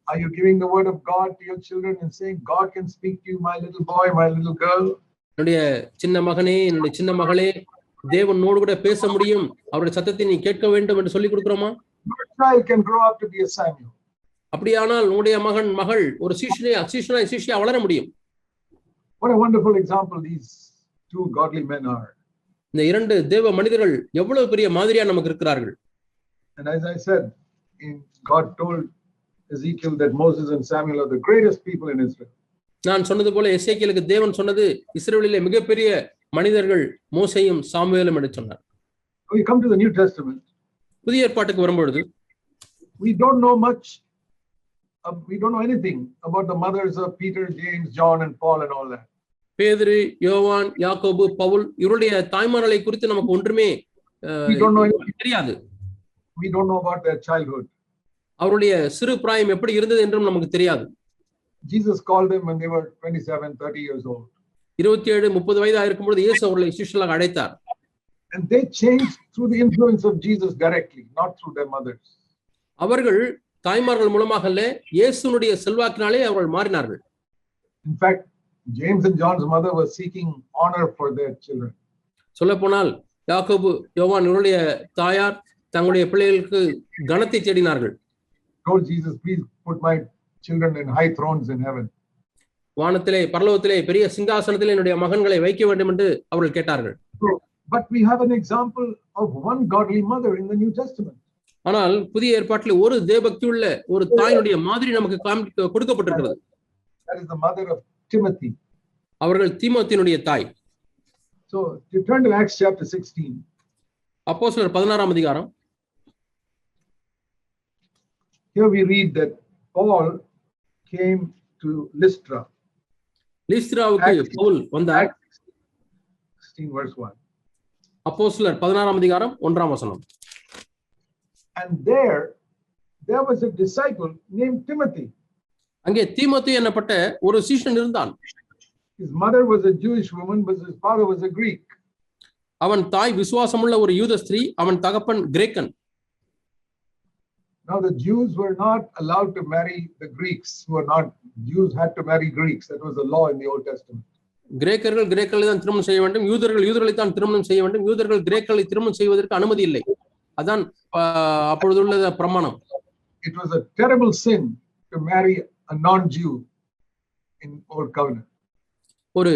Are you giving the word of God to your children and saying, God can speak to you, my little boy, my little girl? என்னுடைய சின்ன மகனே, என்னுடைய சின்ன மகளே, தேவனோடு கூட பேச முடியும், அவருடைய சத்தத்தை நீ கேட்க வேண்டும் என்று சொல்லிக் கொடுக்கிறோமா? Your child can grow up to be a Samuel. அப்படியானால் உங்களுடைய மகள் ஒரு சிஷ்யா வளர முடியும். What a wonderful example these two godly men are. இந்த இரண்டு தேவ மனிதர்கள் எவ்வளவு பெரிய மாதிரியா நமக்கு இருக்கிறார்கள். And as I said, God told Ezekiel that Moses and Samuel are the greatest people in Israel. நான் சொன்னது போல எசேக்கியேலுக்கு தேவன் சொன்னது இஸ்ரவேலிலே மிகப்பெரிய மனிதர்கள் மோசேயும் சாமுவேலும் என்று சொன்னார். We come to the New Testament. புதிய ஏற்பாட்டுக்கு வரும்பொழுது we don't know much. We don't know anything about the mothers of Peter, James, John and Paul and all that. பேதுரு, யோவான், யாக்கோபு, பவுல் இவருடைய தாய்மார்களை குறித்து நமக்கு ஒன்றுமே தெரியாது. We don't know about their childhood. அவருடைய சிறு பிராயம் எப்படி இருந்தது என்றும் நமக்கு தெரியாது. Jesus called them when they were 27, 30 years old. 27, 30 வயதாக இருக்கும்போது இயேசு அவர்களை சிஷ்யர்களாக அழைத்தார். And they changed through the influence of Jesus directly, not through their mothers. அவர்கள் தாய்மார்கள் மூலமாக அல்ல, இயேசுனுடைய செல்வாக்கினாலே அவர்கள் மாறினார்கள். In fact, James and John's mother were seeking honor for their children. சொல்லப்போனால் யாக்கோபு யோவான் இவருடைய தாயார் தங்களுடைய பிள்ளைகளுக்கு கனத்தை தேடினார்கள். Told Jesus, please put my children in high thrones in heaven. வானத்திலே பரலோகத்திலே பெரிய சிங்காசனத்திலே என்னுடைய மகன்களை வைக்க வேண்டும் என்று அவர்கள் கேட்டார்கள். But we have an example of one godly mother in the New Testament. ஆனால் புதிய ஏற்பாட்டில் ஒரு தேவபக்தி உள்ள ஒரு தாயினுடைய மாதிரி நமக்கு கொடுக்கப்பட்டிருக்கிறது. That is the mother of Timothy. அவர்கள் தீமோத்தேயுடைய தாய். So you turn to Acts chapter 16. அப்போஸ்தலர் 16ஆம் அதிகாரம். Here we read that Paul came to Lystra. லிஸ்திராவுக்கு Pavul வந்தார். 16 verse 1. அப்போஸ்தலர் 16ஆம் அதிகாரம் 1ஆம் வசனம். And there was a disciple named Timothy. அங்கே தீமோத்தேயு என்னப்பட்ட ஒரு சீஷன் இருந்தான். His mother was a Jewish woman, but his father was a Greek. அவன் தாய் விசுவாசமுள்ள ஒரு யூத ஸ்திரீ, அவன் தகப்பன் கிரேக்கன். Now the Jews were not allowed to marry the Greeks, who are not Jews had to marry Greeks. That was the law in the Old Testament. கிரேக்கர்கள் கிரேக்கர்களை தான் திருமணம் செய்ய வேண்டும், யூதர்கள் யூதர்களை தான் திருமணம் செய்ய வேண்டும், யூதர்கள் கிரேக்கர்களை திருமணம் செய்வதற்கு அனுமதி இல்லை. அதான் அப்பொழுதுள்ள பிரமாணம். It was a terrible sin to marry a non-Jew in Old Covenant. ஒரு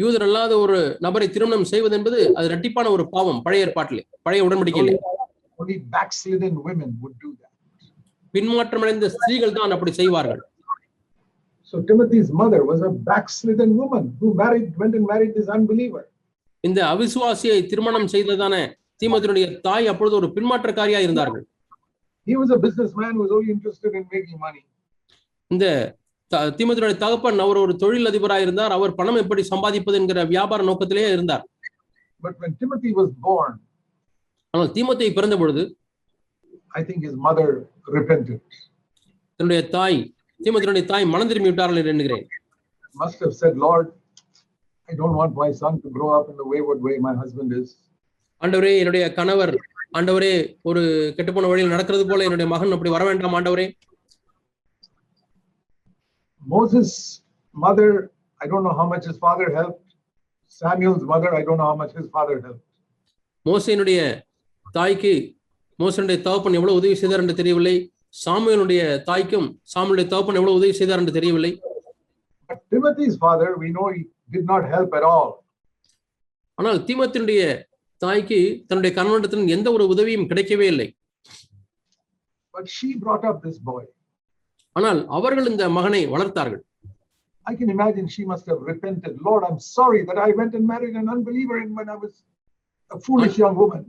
யூதர் அல்லாத ஒரு நபரை திருமணம் செய்வது என்பது அது இரட்டிப்பான ஒரு பாவம் பழைய ஏற்பாட்டிலே, பழைய உடன்படிக்கையிலே. Only backslidden women would do that. பின்மாற்றமடைந்த ஸ்திரீகள் தான் அப்படி செய்வார்கள். So Timothy's mother was a backslidden woman who went and married this unbeliever. இந்த அவிசுவாசியை திருமணம் செய்ததான தீமோத்தேயுடைய தாய் அப்பொழுது ஒரு பின்மாற்றக்காரியா இருந்தார்கள். He was a businessman who was only interested in making money. இந்த தீமோத்தேயுடைய தகப்பன் அவர் ஒரு தொழில் அதிபராக இருந்தார். அவர் பணம் எப்படி சம்பாதிப்பது என்கிற வியாபார நோக்கத்திலேயே இருந்தார். But when Timothy was born, ஆனால் தீமோத்தேயு பிறந்த பொழுது I think his mother repented. தன்னுடைய தாய் தீமோத்தேயுடைய தாய் மனம் திரும்பி விட்டார்கள் என்று எண்ணுகிறேன். Must have said, Lord, I don't want my son to grow up in the wayward way my husband is. ஆண்டவரே, என்னுடைய கணவர் ஆண்டவரே ஒரு கெட்டுப்போன வழியில் நடக்கிறது போல என்னுடைய மகன் அப்படி வர வேண்டாம் ஆண்டவரே. Moses' mother, I don't know how much his father helped. Samuel's mother, I don't know how much his father helped. மோசேயினுடைய தாய்க்கு மோசேயினுடைய தகப்பன் எவ்வளவு உதவி செய்தார் என்று தெரியவில்லை. சாமுவேலுடைய தாய்க்கும் சாமுவேலுடைய தகப்பன் எவ்வளவு உதவி செய்தார் என்று தெரியவில்லை. But Timothy's father, we know he did not help at all. ஆனால் தீமோத்தேயுடைய தாய்க்கு தன்னுடைய கணவனிடத்தில் எந்த ஒரு உதவியும் கிடைக்கவே இல்லை. But she brought up this boy. ஆனால் அவர்கள் இந்த மகனை வளர்த்தார்கள். I can imagine she must have repented. Lord, I'm sorry that I went and married an unbeliever when I was a foolish young woman.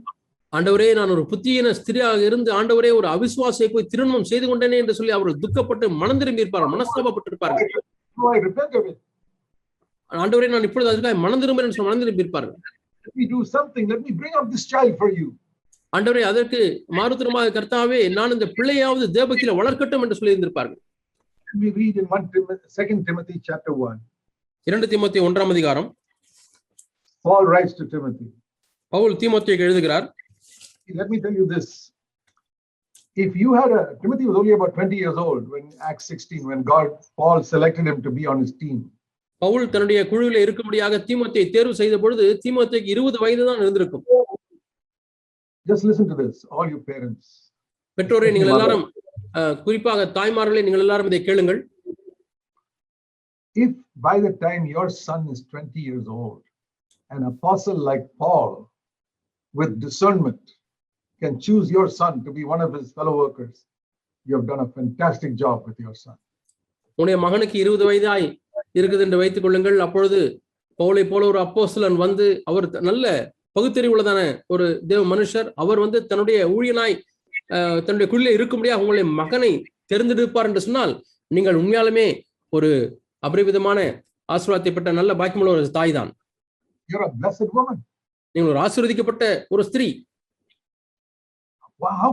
ஆண்டவரே, நான் ஒரு புத்தியீன ஸ்திரியாக இருந்து ஆண்டவரே ஒரு அவிசுவாசியை போய் திருமணம் செய்து கொண்டேனே என்று சொல்லி அவர்கள் துக்கப்பட்டு மனம் திரும்பி இருப்பார்கள், மனஸ்தாபப்பட்டிருப்பார்கள். I repent of it. ஆண்டவரே, நான் இப்பொழுது அதுக்காக மனம் திரும்புகிறேன் சொல்லி மனம் திரும்பி இருப்பார்கள். Let me do something. Let me bring up this child for you. ஆண்டவரே, அதற்கு மாறுதரமாக கர்த்தாவே நான் இந்த பிள்ளையாவது தேவபக்தியில வளர்க்கட்டும் என்று சொல்லி இருந்திருப்பார்கள். We read in 2 Timothy chapter 1. 2 தீமோத்தேயு 1ஆம் அதிகாரம். Paul writes to Timothy. Pavul தீமோத்தேயுக்கு எழுதுகிறார். Let me tell you this. If you had Timothy was only about 20 years old when Acts 16, when Paul selected him to be on his team. Pavul தன்னுடைய குழுவிலே இருக்கும்படியாக தீமோத்தேயை தேர்வு செய்த பொழுது தீமோத்தேயுக்கு 20 வயது தான் இருந்திருக்கும். Just listen to this, all you parents. பெற்றோரே, நீங்கள் எல்லாரும் குறிப்பாக தாய்மார்களே நீங்கள் எல்லாரும் இதை கேளுங்கள். If by the time your son is 20 years old, an apostle like Paul with discernment can choose your son to be one of his fellow workers, you have done a fantastic job with your son. உன்னுடைய மகனுக்கு 20 வயதாய் இருக்குது என்று வைத்துக் கொள்ளுங்கள். அப்பொழுது பவுலை போல ஒரு அப்போஸ்தலன் வந்து அவர் நல்ல பகுத்தறிவுள்ளதான ஒரு தேவ மனுஷர், அவர் வந்து தன்னுடைய ஊழியனாய் தன்னுடைய குழுவில் இருக்கும்படியாக உங்களுடைய மகனை தெரிந்தெடுப்பார் என்று சொன்னால் நீங்கள் உண்மையாலுமே ஒரு அபரிவிதமான ஆசீர்வாதத்தை பெற்ற நல்ல பாக்கியமுள்ள ஒரு தாய் தான். You're a blessed woman. நீங்கள் ஒரு ஆசீர்வதிக்கப்பட்ட ஒரு ஸ்திரீ. Wow,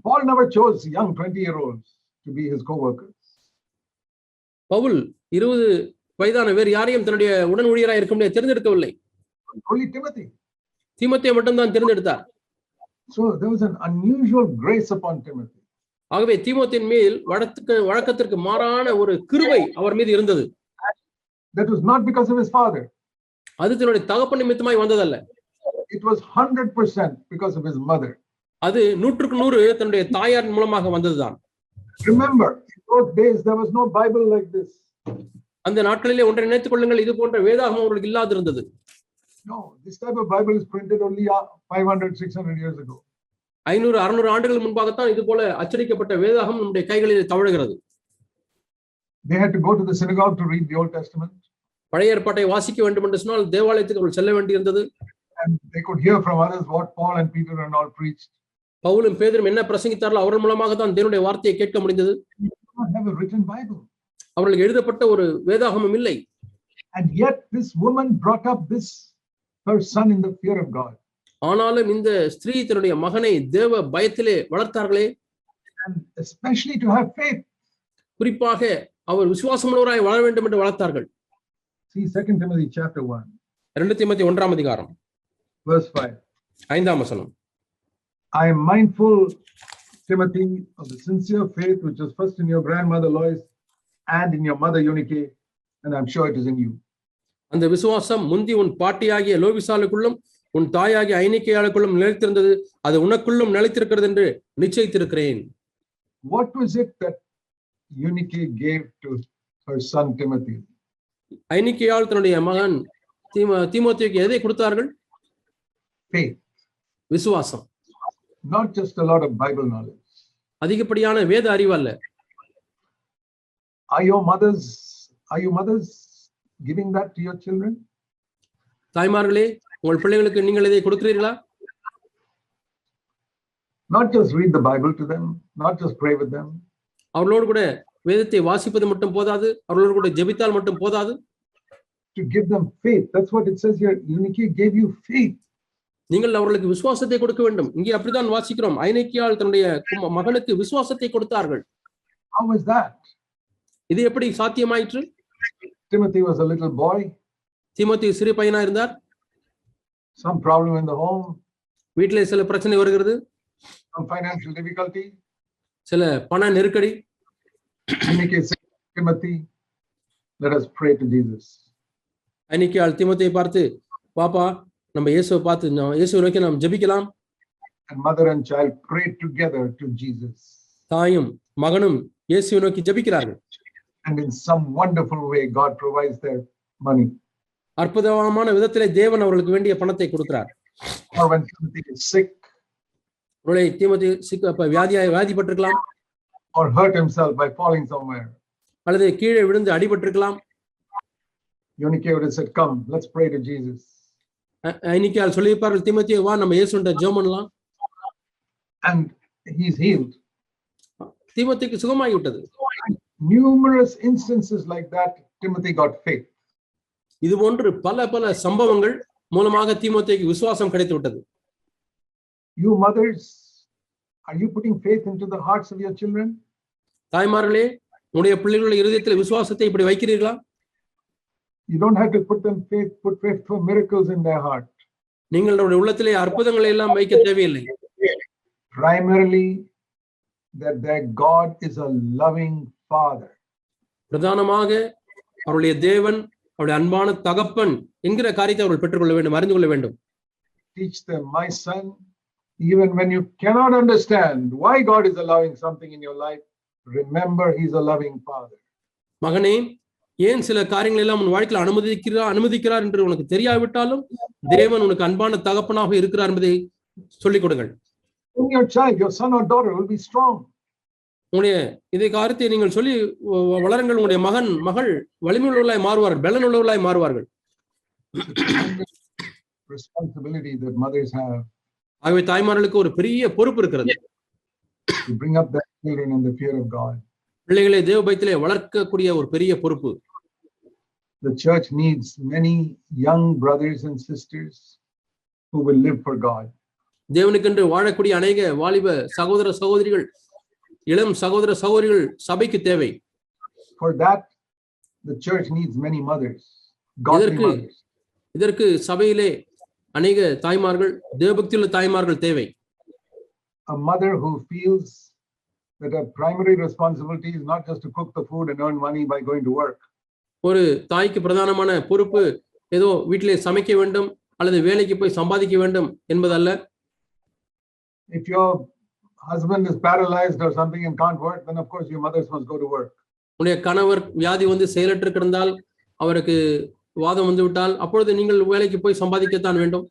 Paul never chose young 20-year-olds to be his co-workers. Pavul 20 வயதான வேறு யாரையும் தன்னுடைய உடன் ஊழியராக இருக்க முடியாது தேர்ந்தெடுக்கவில்லை. Only Timothy. தீமோத்தேயை மட்டும்தான் தேர்ந்தெடுத்தார். So there was an unusual grace upon Timothy. ஆகவே தீமோத்தேயின் மேல் வழக்கத்திற்கு மாறான ஒரு கிருபை அவர் மீது இருந்தது. That was not because of his father. அது தன்னுடைய தகப்பன் நிமித்தமாய் வந்ததல்ல. It was 100% because of his mother. அது 100% தன்னுடைய தாயார் மூலமாக வந்ததுதான். Remember, in those days there was no Bible like this. அந்த நாட்களிலே ஒன்றை நினைத்துக் கொள்ளுங்கள், இது போன்ற வேதாகமம் அவர்களுக்கு இல்லாதிருந்தது. No, this type of Bible is printed only 500, 600 years ago. 500, 600 ஆண்டுகள் முன்பாகத்தான் இது போல அச்சடிக்கப்பட்ட வேதாகமம் நம்முடைய கைகளில் தவழுகிறது. They had to go to the synagogue to read the Old Testament. பழைய ஏற்பாட்டை வாசிக்க வேண்டும் என்று சொன்னால் தேவாலயத்துக்கு அவர்கள் செல்ல வேண்டியிருந்தது. And they could hear from others what Paul and Peter and all preached. பவுலும் பேதுரும் என்ன பிரசங்கித்தார்களோ அவர்கள் மூலமாக தான் தேவனுடைய வார்த்தையை கேட்க முடிந்தது. They did not have a written Bible. அவர்களுக்கு எழுதப்பட்ட ஒரு வேதாகமம் இல்லை. And yet this woman brought up her son in the fear of God. ஆனாலும் இந்த ஸ்திரீ தன்னுடைய மகனை தேவ பயத்திலே வளர்த்தார்களே. And especially to have faith. குறிப்பாக அவர் விசுவாசமுள்ளவராய் வாழ வேண்டும் என்று வளர்த்தார்கள். See 2 Timothy chapter 1. 2 தீமோத்தேயு 1ஆம் அதிகாரம் verse 5. 5ஆம் வசனம். I am mindful, Timothy, of the sincere faith which was first in your grandmother Lois and in your mother Eunice, and I'm sure it is in you. அந்த விசுவாசம் முந்தி உன் பாட்டியாகிய லோவிசாலுக்குள்ளும் உன் தாயாகிய ஐனிக்கையாளுக்குள்ளும் நிலைத்திருந்தது, அது உனக்குள்ளும் நிலைத்திருக்கிறது என்று நிச்சயித்திருக்கிறேன். What was it that Eunice gave to her son Timothy? ஐனிக்கையாள் தன்னுடைய மகன் தீமோத்தேயுக்கு எதை கொடுத்தார்கள்? Faith. விசுவாசம். Not just a lot of Bible knowledge. அதிகப்படியான வேத அறிவு அல்ல. Are you mothers giving that to your children? தாய்மார்களே, உங்கள் பிள்ளைகளுக்கு நீங்கள் இதை கொடுக்கிறீர்களா? Not just read the Bible to them, not just pray with them. அவர்களோடு கூட வேதத்தை வாசிப்பது மட்டும் போதாது, அவர்களோடு கூட ஜெபித்தால் மட்டும் போதாது. To give them faith. That's what it says here. Eunice gave you faith. நீங்கள் அவர்களுக்கு விசுவாசத்தை கொடுக்க வேண்டும். இங்கே அப்படித்தான் வாசிக்கிறோம். ஐனிக்கையாள் தன்னுடைய மகனுக்கு விசுவாசத்தை கொடுத்தார்கள். How was that? இது எப்படி சாத்தியமாயிற்று? Timothy was a little boy. தீமோத்தேயு சிறு பையனா இருந்தார். Some problem in the home. வீட்டிலே சில பிரச்சனை வருகிறது. Some financial difficulty. சில பண நெருக்கடி. Eunice said, Timothy, let us pray to Jesus. ஐனிக்கையாள் தீமோத்தேயை பார்த்து, பாப்பா நம்ம இயேசுவை பார்த்து இயேசுவை நோக்கி நாம் ஜெபிக்கலாம். And mother and child prayed together to Jesus. தாயும் மகனும் இயேசுவை நோக்கி ஜெபிக்கிறார்கள். And in some wonderful way God provides their money. அற்புதமான விதத்திலே தேவன் அவர்களுக்கு வேண்டிய பணத்தை கொடுக்கிறார். Or when Timothy is sick. தீமோத்தேயு வியாதிப்பட்டிருக்கலாம். Or hurt himself by falling somewhere. அல்லது கீழே விழுந்து அடிபட்டிருக்கலாம். Eunice would have said, come, let's pray to Jesus. ஐனிக்கையாள் சொல்லியிருப்பார்கள், தீமோத்தேயு வா நம்ம இயேசுவிடம் ஜெபம் பண்ணலாம். And he's healed. தீமோத்தேயுக்கு சுகமாகி விட்டது. Numerous instances like that, Timothy got faith. இது போன்று பல சம்பவங்கள் மூலமாக தீமோத்தேயுக்கு விசுவாசம் கிடைத்து விட்டது. You mothers, are you putting faith into the hearts of your children? தாய்மார்களே, உங்களுடைய பிள்ளைகளுடைய இருதயத்தில் விசுவாசத்தை இப்படி வைக்கிறீர்களா? You don't have to put faith for miracles in their heart. நீங்களுடைய உள்ளத்திலே அற்புதங்களை எல்லாம் வைக்க தேவையில்லை. Primarily that their God is a loving father. பிரதானமாக அவருடைய தேவன் அவருடைய அன்பான தகப்பன் என்கிற காரியத்தை அவர்கள் பெற்றுக்கொள்ள வேண்டும், அறிந்து கொள்ள வேண்டும். Teach them, my son, even when you cannot understand why God is allowing something in your life, remember he's a loving father. மகனே, ஏன் சில காரியங்கள் எல்லாம் உன் வாழ்க்கையில் அனுமதிக்கிறார் என்று உனக்கு தெரியாவிட்டாலும் தேவன் உனக்கு அன்பான தகப்பனாக இருக்கிறார் என்பதை சொல்லிக் கொடுங்கள். Your child, your son or daughter will be strong. உங்களுடைய இதை காரியத்தை நீங்கள் சொல்லி வளருங்கள். உங்களுடைய மகள் வலிமையுள்ளவர்களாய் மாறுவார்கள், பலனுள்ளவர்களாய் மாறுவார்கள். Responsibility that mothers have. ஆகவே தாய்மார்களுக்கு ஒரு பெரிய பொறுப்பு இருக்கிறது. To bring up their children in the fear of God. பிள்ளைகளை தேவ பயத்திலே வளர்க்கக்கூடிய ஒரு பெரிய பொறுப்பு. The church needs many young brothers and sisters who will live for God. தேவனுக்கென்று வாழக்கூடிய அநேக வாலிப சகோதர சகோதரிகள், இளம் சகோதர சகோதரிகள் சபைக்கு தேவை. For that, the church needs many mothers, godly mothers. இதற்கு சபையிலே அநேக தாய்மார்கள், தேவபக்தியுள்ள தாய்மார்கள் தேவை. A mother who feels that her primary responsibility is not just to cook the food and earn money by going to work. ஒரு தாய்க்கு பிரதானமான பொறுப்பு ஏதோ வீட்டிலே சமைக்க வேண்டும் அல்லது வேலைக்கு போய் சம்பாதிக்க வேண்டும் என்பதல்ல. If your husband is paralyzed or something and can't work, then of course your mothers must go to work. உடைய கணவர் வியாதி வந்து செயலற்று கிடந்தால், அவருக்கு வாதம் வந்து விட்டால், அப்பொழுது நீங்கள் வேலைக்கு போய் சம்பாதிக்கத்தான் வேண்டும்.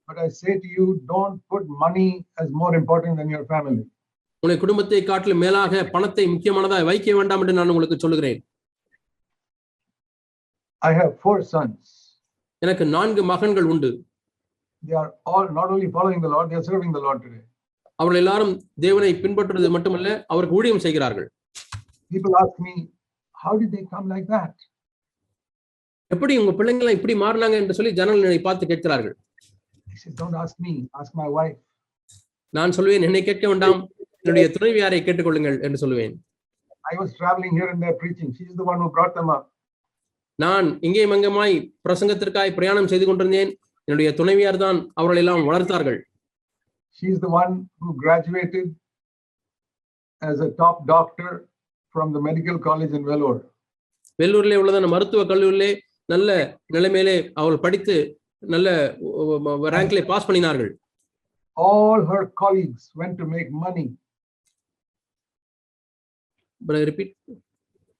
But I say to you, don't put money as more important than your family. உங்களுடைய குடும்பத்தை காட்டிலும் மேலாக பணத்தை முக்கியமானதாக வைக்க வேண்டாம் என்று நான் உங்களுக்கு சொல்லுகிறேன். I have 4 sons. எனக்கு 4 மகன்கள் உண்டு. They are all not only following the Lord, they are serving the Lord today. அவர்கள் எல்லாரும் தேவனை பின்பற்றுவது மட்டுமல்ல, அவருக்கு ஊழியம் செய்கிறார்கள். People ask me, how did they come like that? எப்படி உங்க பிள்ளைங்களை இப்படி மாறினாங்க என்று சொல்லி ஜனங்கள் என்னை பார்த்து கேட்கிறார்கள். I said, don't ask me, ask my wife. நான் சொல்லுவேன், என்னை கேட்க வேண்டாம், என்னுடைய துணைவியாரை கேட்டுக்கொள்ளுங்கள் என்று சொல்லுவேன். I was traveling here and there preaching. She is the one who brought them up. நான் இங்கேயும் அங்கமாய் பிரசங்கத்திற்காய் பிரயாணம் செய்து கொண்டிருந்தேன். என்னுடைய துணைவியார் தான் அவர்கள் எல்லாம் வளர்த்தார்கள். She is the one who graduated as a top doctor from the medical college in Vellore. வெள்ளூரிலே உள்ளதான மருத்துவ கல்லூரியிலே நல்ல நிலைமையிலே அவள் படித்து நல்ல ரேங்க்ல பாஸ் பண்ணினார்கள். All her colleagues went to make money. But I repeat.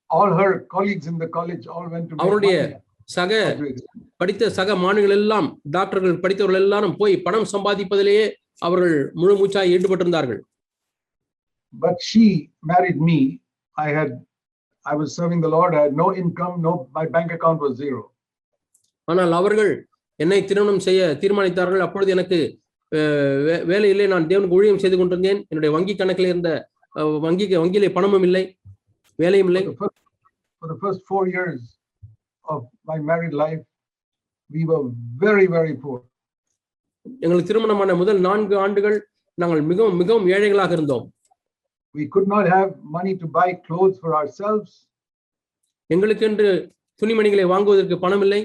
All her colleagues in the college all went to make அவருடைய money. சக படித்த சக மாணவர்கள் எல்லாம், டாக்டர்கள் படித்தவர்கள் எல்லாரும் போய் பணம் சம்பாதிப்பதிலேயே அவர்கள் முழு மூச்சாய் ஈடுபட்டிருந்தார்கள். But she married me. I was serving the Lord. I had no income. My bank account was 0. ஆனால் அவர்கள் என்னை திருமணம் செய்ய தீர்மானித்தார்கள். அப்பொழுது எனக்கு வேலையிலே நான் தேவனுக்கு ஊழியம் செய்து கொண்டிருந்தேன். என்னுடைய வங்கி கணக்கில் இருந்த வங்கியிலே பணமும் இல்லை, வேலையும் இல்லை. For the first 4 years of my married life, we were very, very poor. எங்களுக்கு திருமணமான முதல் 4 ஆண்டுகள் நாங்கள் மிகவும் மிகவும் ஏழைகளாக இருந்தோம். We could not have money to buy clothes for ourselves. எங்களுக்கென்று துணிமணிகளை வாங்குவதற்கு பணம் இல்லை.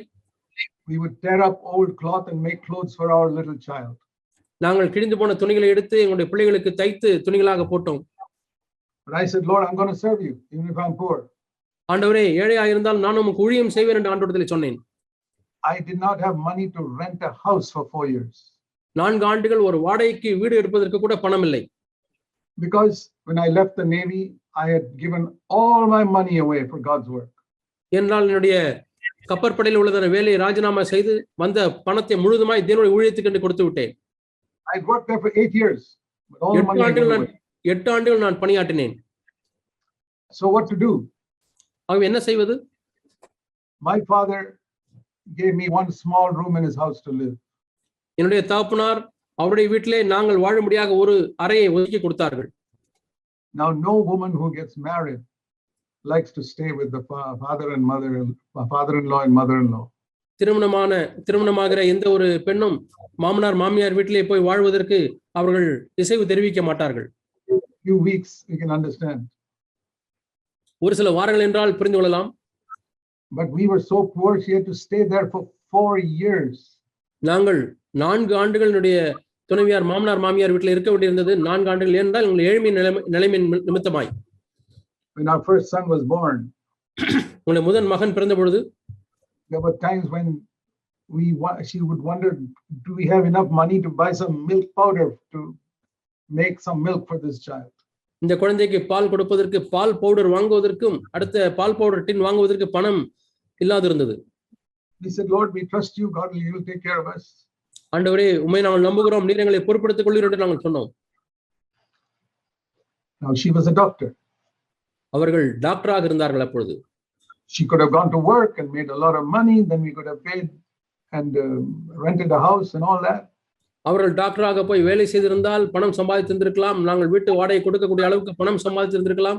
We would tear up old cloth and make clothes for our little child. நாங்கள் கிழிந்து போன துணிகளை எடுத்து எங்களுடைய பிள்ளைகளுக்கு தைத்து துணிகளாக போட்டோம். But I said, Lord, I'm going to serve you even if I'm poor. ஆண்டவரே, ஏழையாக இருந்தால் நான் உமக்கு ஊழியம் செய்வேன் என்று ஆண்டவரிடத்தில் சொன்னேன். I did not have money to rent a house for 4 years. 4 ஆண்டுகள் ஒரு வாடகைக்கு வீடு எடுப்பதற்கு கூட பணம் இல்லை. Because when I left the Navy, I had given all my money away for God's work. என்றால் என்னுடைய கப்பற்படையில் உள்ளதான வேலையை ராஜினாமா செய்து வந்த பணத்தை முழுதுமாய் தேவனுடைய ஊழியத்துக்கு என்று கொடுத்து விட்டேன். I had worked there for 8 years. But all the money I gave away. 8 ஆண்டுகள் நான் பணியாற்றினேன். So what to do? ஆகவே என்ன செய்வது? My father gave me one small room in his house to live. என்னுடைய தகப்பனார் அவருடைய வீட்டிலே நாங்கள் வாழும்படியாக ஒரு அறையை ஒதுக்கி கொடுத்தார்கள். Now no woman who gets married likes to stay with the father-in-law and mother-in-law. திருமணமாகிற எந்த ஒரு பெண்ணும் மாமனார் மாமியார் வீட்டிலே போய் வாழ்வதற்கு அவர்கள் இசைவு தெரிவிக்க மாட்டார்கள். Few weeks we can understand. ஒரு சில வாரங்கள் என்றால் புரிந்து கொள்ளலாம். But we were so poor, she had to stay there for 4 years. நாங்கள் 4 ஆண்டுகளுடைய துணைவியார் மாமனார் மாமியார் வீட்டில் இருக்க வேண்டியிருந்தது. 4 ஆண்டுகள் என்றால் எங்கள் ஏழ்மை நிலைமை நிமித்தமாய். When our first son was born, உங்களுடைய முதல் மகன் பிறந்த பொழுது there were times when she would wonder, do we have enough money to buy some milk powder to make some milk for this child? இந்த குழந்தைக்கு பால் கொடுப்பதற்கு பால் பவுடர் வாங்குவதற்கும் அடுத்த பால் powder டின் வாங்குவதற்கு பணம் இல்லாது இருந்தது. We said, Lord, we trust you. God will take care of us. ஆண்டவரே, உம்மை நாங்கள் நம்புகிறோம், நீர் எங்களை பொறுப்படுத்திக் கொள்வீர் என்று நாங்கள் சொன்னோம். Now she was a doctor. அவர்கள் டாக்டராக இருந்தார்கள் அப்பொழுது. She could have gone to work and made a lot of money, then we could have paid and rented a house and all that. அவர்கள் டாக்டராக போய் வேலை செய்திருந்தால் பணம் சம்பாதித்திருந்திருக்கலாம், நாங்கள் வீட்டு வாடகை கொடுக்கக்கூடிய அளவுக்கு பணம் சம்பாதித்திருந்திருக்கலாம்.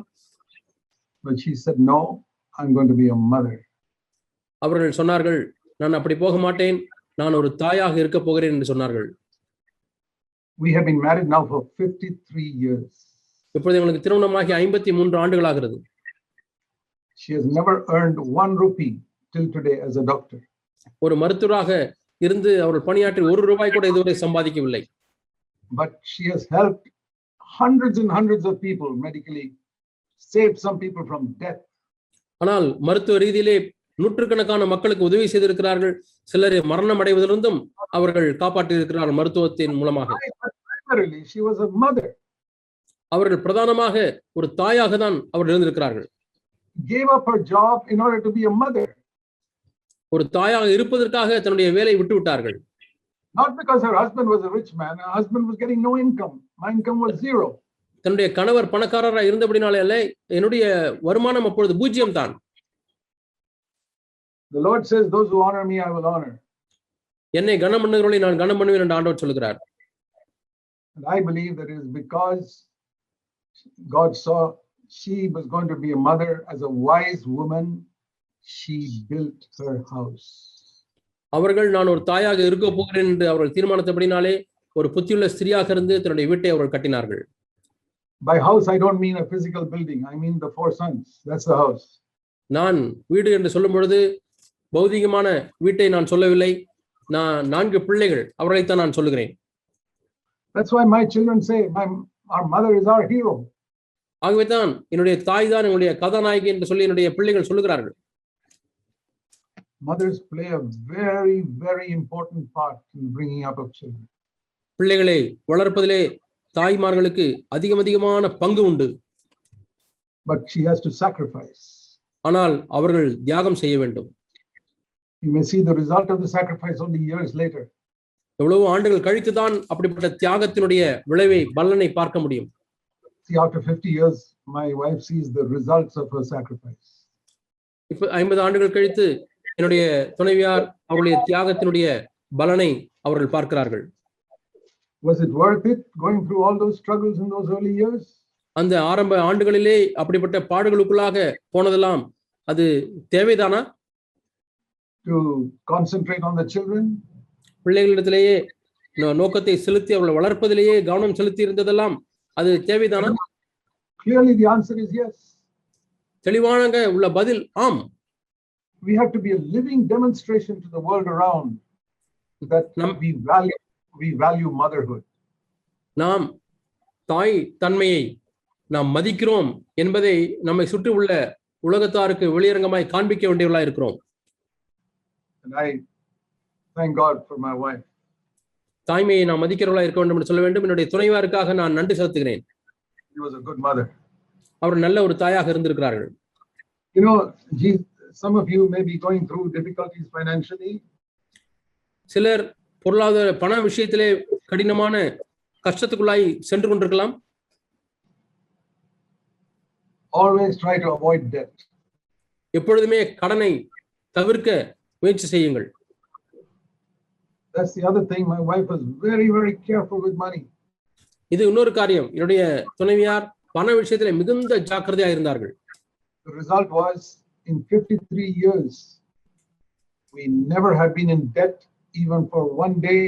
But she said, no, I'm going to be a mother. அவர்கள் சொன்னார்கள், நான் அப்படி போக மாட்டேன், நான் ஒரு தாயாக இருக்க போகிறேன் என்று சொன்னார்கள். We have been married now for 53 years. இப்பொழுது எங்களுக்கு திருமணமாகி 53 ஆண்டுகள் ஆகிறது. She has never earned 1 rupee till today as a doctor. ஒரு மருத்துவராக இருந்து அவர்கள் பணியாற்றி ₹1 கூட இதுவரை சம்பாதிக்கவில்லை. But she has helped hundreds and hundreds of people medically, saved some people from death. ஆனால் மருத்துவ ரீதியிலே நூற்றுக்கணக்கான மக்களுக்கு உதவி செய்திருக்கிறார்கள். சிலரை மரணம் அடைவதிலிருந்தும் அவர்கள் காப்பாற்றி இருக்கிறார்கள் மருத்துவத்தின் மூலமாக. Primarily, she was a mother. அவர்கள் பிரதானமாக ஒரு தாயாக தான் அவர்கள் இருந்திருக்கிறார்கள். Gave up her job in order to be a mother. ஒரு தாயாக இருப்பதற்காக தன்னுடைய வேலையை விட்டு விட்டார்கள். Not because her husband was a rich man. Her husband was getting no income. My income was zero. தன்னுடைய கணவர் பணக்காரராக இருந்தபடினாலே அல்ல, என்னுடைய வருமானம் அப்பொழுது 0 தான். The Lord says, those who honor me, I will honor. என்னை கனம் பண்ணுகிறவர்களை நான் கனம் பண்ணுவேன் என்று ஆண்டவர் சொல்கிறார். And I believe that it is because God saw she was going to be a mother. As a wise woman, she built her house. அவர்கள் நான் ஒரு தாயாக இருக்க போகிறேன் என்று அவர்கள் தீர்மானித்தபடினாலே ஒரு புத்தியுள்ள ஸ்திரியாக இருந்து தன்னுடைய வீட்டை அவர்கள் கட்டினார்கள். By house, I don't mean a physical building. I mean the 4 sons. That's the house. நான் வீடு என்று சொல்லும் பொழுது பௌதிகமான வீட்டை நான் சொல்லவில்லை. நான் 4 பிள்ளைகள், அவர்களைத்தான் நான் சொல்லுகிறேன். That's why my children say, our mother is our hero. ஆகவே தான் என்னுடைய தாய் தான் என்னுடைய கதாநாயகி என்று சொல்லி என்னுடைய பிள்ளைகள் சொல்லுகிறார்கள். Mothers play a very, very important part in bringing up of children. பிள்ளைகளை வளர்ப்பதிலே தாய்மார்களுக்கு அதிகமான பங்கு உண்டு. But she has to sacrifice. ஆனால் அவர்கள் தியாகம் செய்ய வேண்டும். You may see the result of the sacrifice only years later. எவ்வளவு ஆண்டுகள் கழித்து தான் அப்படிப்பட்ட தியாகத்தினுடைய விளைவை பலனை பார்க்க முடியும். See, after 50 years, my wife sees the results of her sacrifice. இப்ப 50 ஆண்டுகள் கழித்து என்னுடைய துணைவியார் அவருடைய தியாகத்தினுடைய பலனை அவர்கள் பார்க்கிறார்கள். Was it worth it going through all those struggles in those early years? அந்த ஆரம்ப ஆண்டுகளிலே அப்படிப்பட்ட பாடுகளுக்குள்ளாக போனதெல்லாம் அது தேவைதானா? To concentrate on the children? பிள்ளைகளிடத்திலேயே நோக்கத்தை செலுத்தி அவர்களை வளர்ப்பதிலேயே கவனம் செலுத்தி இருந்ததெல்லாம் அது தேவைதானா? Clearly the answer is yes. தெளிவாக உள்ள பதில் ஆம். We have to be a living demonstration to the world around that we value motherhood. நாம் தாய் தன்மையை நாம் மதிக்கிறோம் என்பதை நம்மை சுற்றி உள்ள உலகத்தாருக்கு வெளியரங்கமாய் காண்பிக்க வேண்டியவர்களாக இருக்கிறோம். And I thank God for my wife. தாய்மையை நாம் மதிக்கிறவர்களாக இருக்க வேண்டும் என்று சொல்ல வேண்டும். என்னுடைய துணைவியாருக்காக நான் நன்றி செலுத்துகிறேன். She was a good mother. அவர் நல்ல ஒரு தாயாக இருந்திருக்கிறார்கள். You know, some of you may be going through difficulties financially. சிலர் பொருளாதார பண விஷயத்திலே கடினமான கஷ்டத்துக்குள்ளாய் சென்று கொண்டிருக்கலாம். Always try to avoid debt. எப்பொழுதுமே கடனை தவிர்க்க முயற்சி செய்யுங்கள். That's the other thing. My wife was very, very careful with money. இது இன்னொரு காரியம். என்னுடைய துணைவியார் பண விஷயத்திலே மிகுந்த ஜாக்கிரதையாக இருந்தார்கள். The result was, in 53 years, we never had been in debt even for one day.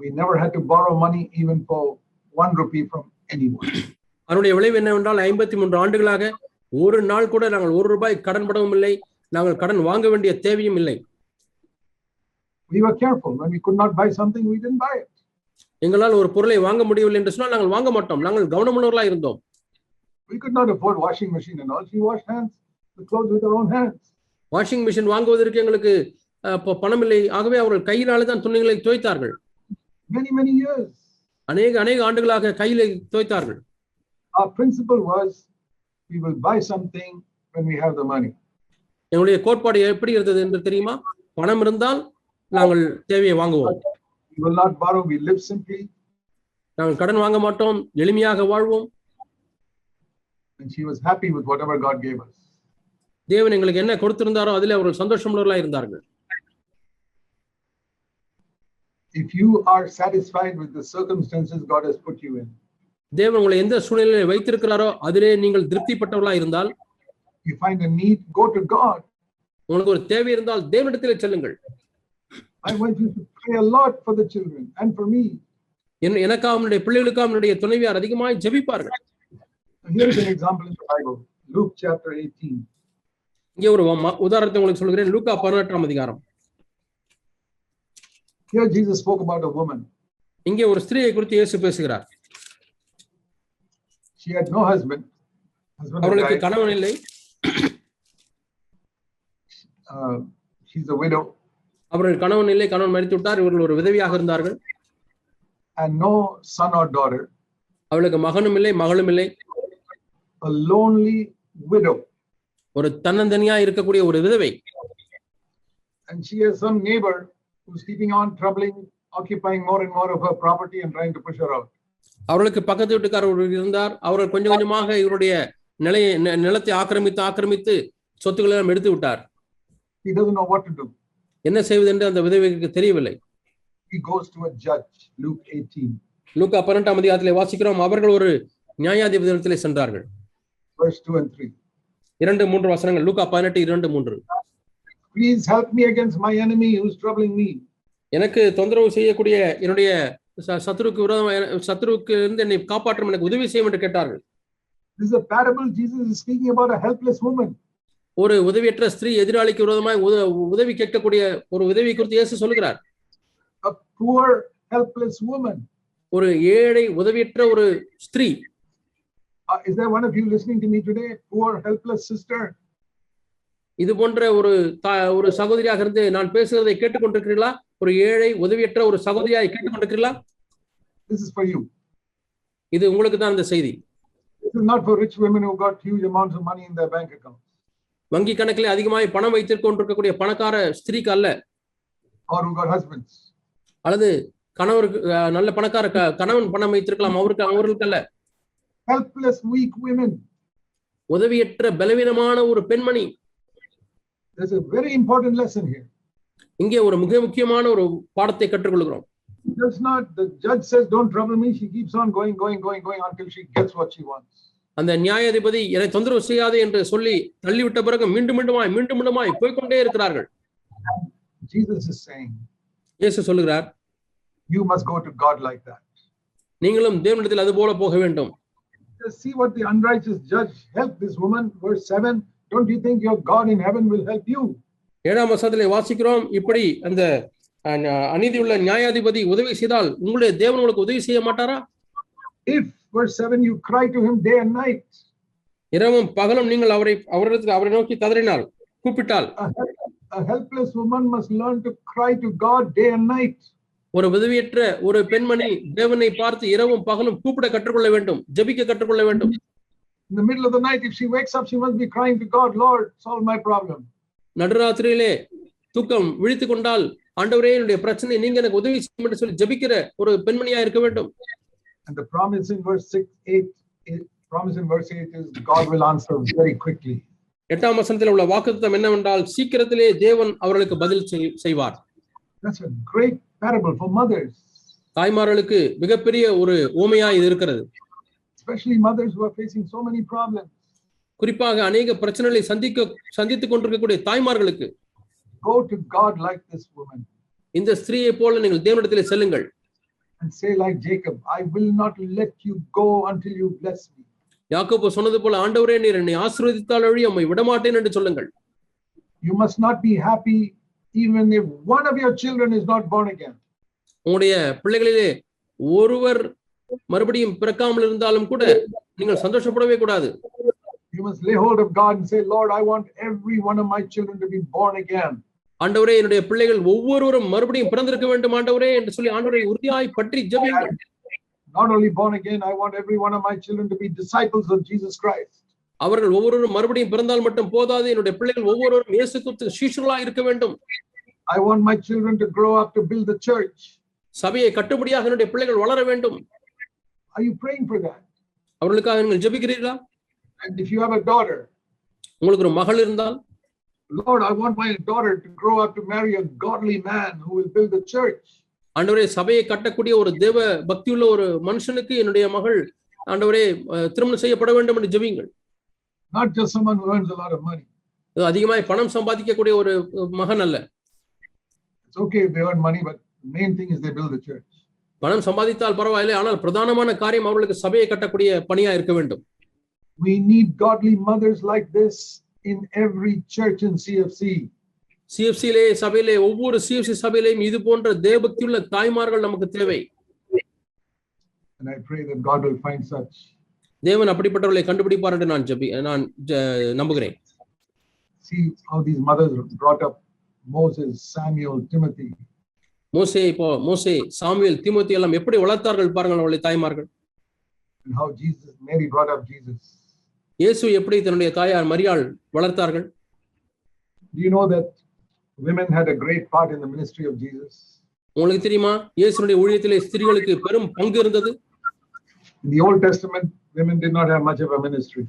We never had to borrow money even for 1 rupee from anyone. அதனுடைய விளைவு என்னவென்றால் 53 ஆண்டுகளாக ஒரு நாள் கூட நாங்கள் ₹1 கடன் படவும் இல்லை, நாங்கள் கடன் வாங்க வேண்டிய தேவையும் இல்லை. We were careful. When we could not buy something, we didn't buy it. எங்களால் ஒரு பொருளை வாங்க முடியவில்லை என்று சொன்னால் நாங்கள் வாங்க மாட்டோம். நாங்கள் கவனமுள்ளவர்களாக இருந்தோம். We could not afford washing machine and all. She washed the clothes with her own hands. Washing machine வாங்குவதற்கு எங்களுக்கு பணம் இல்லை. ஆகவே அவர்கள் கையினாலே தான் துணிகளை துவைத்தார்கள். Many years. அநேக ஆண்டுகளாக கையிலே துவைத்தார்கள். Our principle was, we will buy something when we have the money. எங்களுடைய கோட்பாடு எப்படி இருந்தது என்று தெரியுமா? பணம் இருந்தால் நாங்கள் தேவையை வாங்குவோம். We will not borrow. We live simply. நாங்கள் கடன் வாங்க மாட்டோம், எளிமையாக வாழ்வோம். And she was happy with whatever God gave us. தேவன் எங்களுக்கு என்ன கொடுத்திருந்தாரோ அதிலே அவர்கள் சந்தோஷமுள்ளவர்களாக இருந்தார்கள். If you are satisfied with the circumstances God has put you in, தேவன் உங்களை எந்த சூழ்நிலையில் வைத்திருக்கிறாரோ அதிலே நீங்கள் திருப்திப்பட்டவர்களாக இருந்தால், you find a need, go to God. உங்களுக்கு ஒரு தேவை இருந்தால் தேவனிடத்திலே செல்லுங்கள். I want you to pray a lot for the children and for me. எனக்காக என்னுடைய பிள்ளைகளுக்காக என்னுடைய துணைவியார் அதிகமாய் ஜெபிப்பார்கள். Here is an example in the Bible, Luke chapter 18. இங்கே ஒரு உதாரணத்தை உங்களுக்கு சொல்கிறேன். லூக்கா 18ஆம் அதிகாரம். Here Jesus spoke about a woman. இங்கே ஒரு ஸ்திரியை குறித்து இயேசு பேசுகிறார். She had no husband. Husband had அவளுக்கு died. கணவன் இல்லை. She's a widow. அவர்கள் கணவன் இல்லை, கணவன் மரித்து விட்டார். இவர்கள் ஒரு விதவியாக இருந்தார்கள். And no son or daughter. அவளுக்கு மகனும் இல்லை, மகளும் இல்லை. A lonely widow. ஒரு தன்னந்தனியா இருக்கக்கூடிய ஒரு விதவை. And she has some neighbor who's keeping on troubling, occupying more and more of her property and trying to push her out. அவர்களுக்கு பக்கத்து வீட்டுக்காரர் இருந்தார். அவர்கள் கொஞ்சம் கொஞ்சமாக இவருடைய நிலத்தை ஆக்கிரமித்து சொத்துக்களை எல்லாம் எடுத்து விட்டார். He doesn't know what to do. என்ன செய்வது என்று அந்த விதவைக்கு தெரியவில்லை. He goes to a judge. Luke 18. லூக்கா 18ஆம் அதிகாரத்திலே வாசிக்கிறோம். அவர்கள் ஒரு நியாயாதிபதியிடத்திலே சென்றார்கள். Verse 2 and 3. 2-3 வசனங்கள். லூக்கா 18:2-3. Please help me against my enemy who's troubling me. எனக்கு தொந்தரவு செய்யக்கூடிய என்னுடைய சத்துருவுக்கு இருந்து என்னை காப்பாற்றும் எனக்கு உதவி செய்யும் என்று கேட்டார்கள். This is a parable. Jesus is speaking about a helpless woman. ஒரு உதவியற்ற ஸ்திரீ எதிராளிக்கு விரோதமாய் உதவி கேட்கக்கூடிய ஒரு உதவி குறித்து இயேசு சொல்கிறார். A poor helpless woman. ஒரு ஏழை உதவியற்ற ஒரு ஸ்திரீ. Is there one of you listening to me today? Poor helpless sister. இது போன்ற ஒரு சகோதரியாக இருந்து நான் பேசுகிறதை கேட்டுக்கொண்டிருக்கிறீர்களா? ஒரு ஏழை உதவியற்ற ஒரு சகோதரியாய் கேட்டுக்கொண்டிருக்கிறீர்களா? This is for you. இது உங்களுக்கு தான் இந்த செய்தி. This is not for rich women who got huge amounts of money in their bank accounts. வங்கி கணக்கிலே அதிகமாய் பணம் வைத்திருக்கொண்டிருக்கக்கூடிய பணக்கார ஸ்திரீக்கு அல்ல. Or who got husbands. அல்லது கணவருக்கு நல்ல பணக்கார கணவன் பணம் வைத்திருக்கலாம், அவர்களுக்கு அல்ல. Helpless weak women. உதவியற்ற பலவீனமான ஒரு பெண்மணி. There's a very important lesson here. இங்கே ஒரு மிக முக்கியமான ஒரு பாடத்தை கற்றுக்கொள்கிறோம். The judge says don't trouble me. She keeps on going until she gets what she wants. அந்த நியாயாதிபதி என்னை தொந்தரவு செய்யாதே என்று சொல்லி தள்ளிவிட்ட பிறகு மீண்டுமாய் போய்கொண்டே இருக்கிறார்கள். Jesus is saying, இயேசு சொல்லுகிறார், you must go to God like that. நீங்களும் தேவனிடத்தில் அது போல போக வேண்டும். Just see what the unrighteous judge helped this woman. Verse 7. Don't you think your God in heaven will help you? 7ஆம் வசனத்திலே வாசிக்கிறோம், இப்படி அந்த அநீதியுள்ள நியாயாதிபதி உதவி செய்தால் உங்களுடைய தேவன் உங்களுக்கு உதவி செய்ய மாட்டாரா? If, verse 7, you cry to him day and night. இரவும் பகலும் நீங்கள் அவரை நோக்கி கதறினால், கூப்பிட்டால். A helpless woman must learn to cry to God day and night. ஒரு விதவியற்ற ஒரு பெண்மணி தேவனை பார்த்து இரவும் பகலும் கூப்பிட கற்றுக்கொள்ள வேண்டும், ஜெபிக்க கற்றுக்கொள்ள வேண்டும். In the middle of the night, if she wakes up, she must be crying to God, Lord, solve my problem. நடுராத்திரியிலே தூக்கம் விழித்துக் கொண்டால், ஆண்டவரே என்னுடைய பிரச்சனை நீங்க எனக்கு உதவி செய்யும் என்று சொல்லி ஜெபிக்கிற ஒரு பெண்மணியா இருக்க வேண்டும். And the promise in verse 8 is God will answer very quickly. 8ஆம் வசனத்தில் உள்ள வாக்குத்தத்தம் என்னவென்றால், சீக்கிரத்திலே தேவன் அவர்களுக்கு பதில் செய்வார். That's a great parable for mothers. தாய்மார்களுக்கு மிகப்பெரிய ஒரு உவமையா இது இருக்கிறது. Especially mothers who are facing so many problems. குறிப்பாக அநேக பிரச்சனைகளை சந்தித்துக் கொண்டிருக்கக்கூடிய தாய்மார்களுக்கு. Go to God like this woman. இந்த ஸ்திரீயை போல நீங்கள் தேவனிடத்திலே செல்லுங்கள். And say like Jacob, I will not let you go until you bless me. யாக்கோபு சொன்னது போல, ஆண்டவரே நீர் என்னை ஆசீர்வதித்தால் ஒழிய உம்மை விடமாட்டேன் என்று சொல்லுங்கள். You must not be happy even if one of your children is not born again. உங்களுடைய பிள்ளைகளிலே ஒருவர் மறுபடியும் பிறக்காமல் இருந்தாலும் கூட நீங்கள் சந்தோஷப்படவே கூடாது. You must lay hold of God and say, Lord, I want every one of my children to be born again. ஆண்டவரே என்னுடைய பிள்ளைகள் ஒவ்வொருவரும் மறுபடியும் பிறந்திருக்க வேண்டும் ஆண்டவரே என்று சொல்லி ஆண்டவரை உறுதியாய் பற்றி ஜெபியுங்கள். Not only born again, I want every one of my children to be disciples of Jesus Christ. அவர்கள் ஒவ்வொருவரும் மறுபடியும் பிறந்தால் மட்டும் போதாது, என்னுடைய பிள்ளைகள் ஒவ்வொருவரும் இயேசு கிறிஸ்துவின் சீஷர்களாய் இருக்க வேண்டும். I want my children to grow up to build the church. சபையை கட்டும்படியாக என்னுடைய பிள்ளைகள் வளர வேண்டும். Are you praying for that? அவர்களுக்காக நீங்கள் ஜெபிக்கிறீர்களா? And if you have a daughter, உங்களுக்கு ஒரு மகள் இருந்தால், Lord, I want my daughter to grow up to marry a godly man who will build the church. ஆண்டவரே சபையை கட்டக்கூடிய ஒரு தேவ பக்தியுள்ள ஒரு மனுஷனுக்கு என்னுடைய மகள் ஆண்டவரே திருமணம் செய்யப்பட வேண்டும் என்று ஜெபியுங்கள். Not just someone who earns a lot of money. அதிகமாய் பணம் சம்பாதிக்கக்கூடிய ஒரு மகன் அல்ல. It's okay if they earn money, but the main thing is they build the church. பணம் சம்பாதித்தால் பரவாயில்லை, ஆனால் பிரதானமான காரியம் அவர்களுக்கு சபையை கட்டக்கூடிய பணியா இருக்க வேண்டும். We need godly mothers like this in every church in CFC. சிஎஃப்சியிலே சபையிலே ஒவ்வொரு சிஎஃப்சி சபையிலேயும் இது போன்ற தேவபக்தியுள்ள தாய்மார்கள் நமக்கு தேவை. And I pray that God will find such. தேவன் அப்படிப்பட்டவர்களை கண்டுபிடிப்பார் என்று நான் நம்புகிறேன். See how these mothers brought up Moses, Samuel, Timothy. மோசே, சாமுவேல், தீமோத்தேயு எல்லாம் எப்படி வளர்த்தார்கள் பாருங்கள் அவருடைய தாய்மார்கள். And how Mary brought up Jesus. இயேசு எப்படி தன்னுடைய தாயார் மரியாள் வளர்த்தார்கள். Do you know that women had a great part in the ministry of Jesus? உங்களுக்கு தெரியுமா இயேசுனுடைய ஊழியத்திலே ஸ்திரீகளுக்கு பெரும் பங்கு இருந்தது. In the Old Testament, women did not have much of a ministry.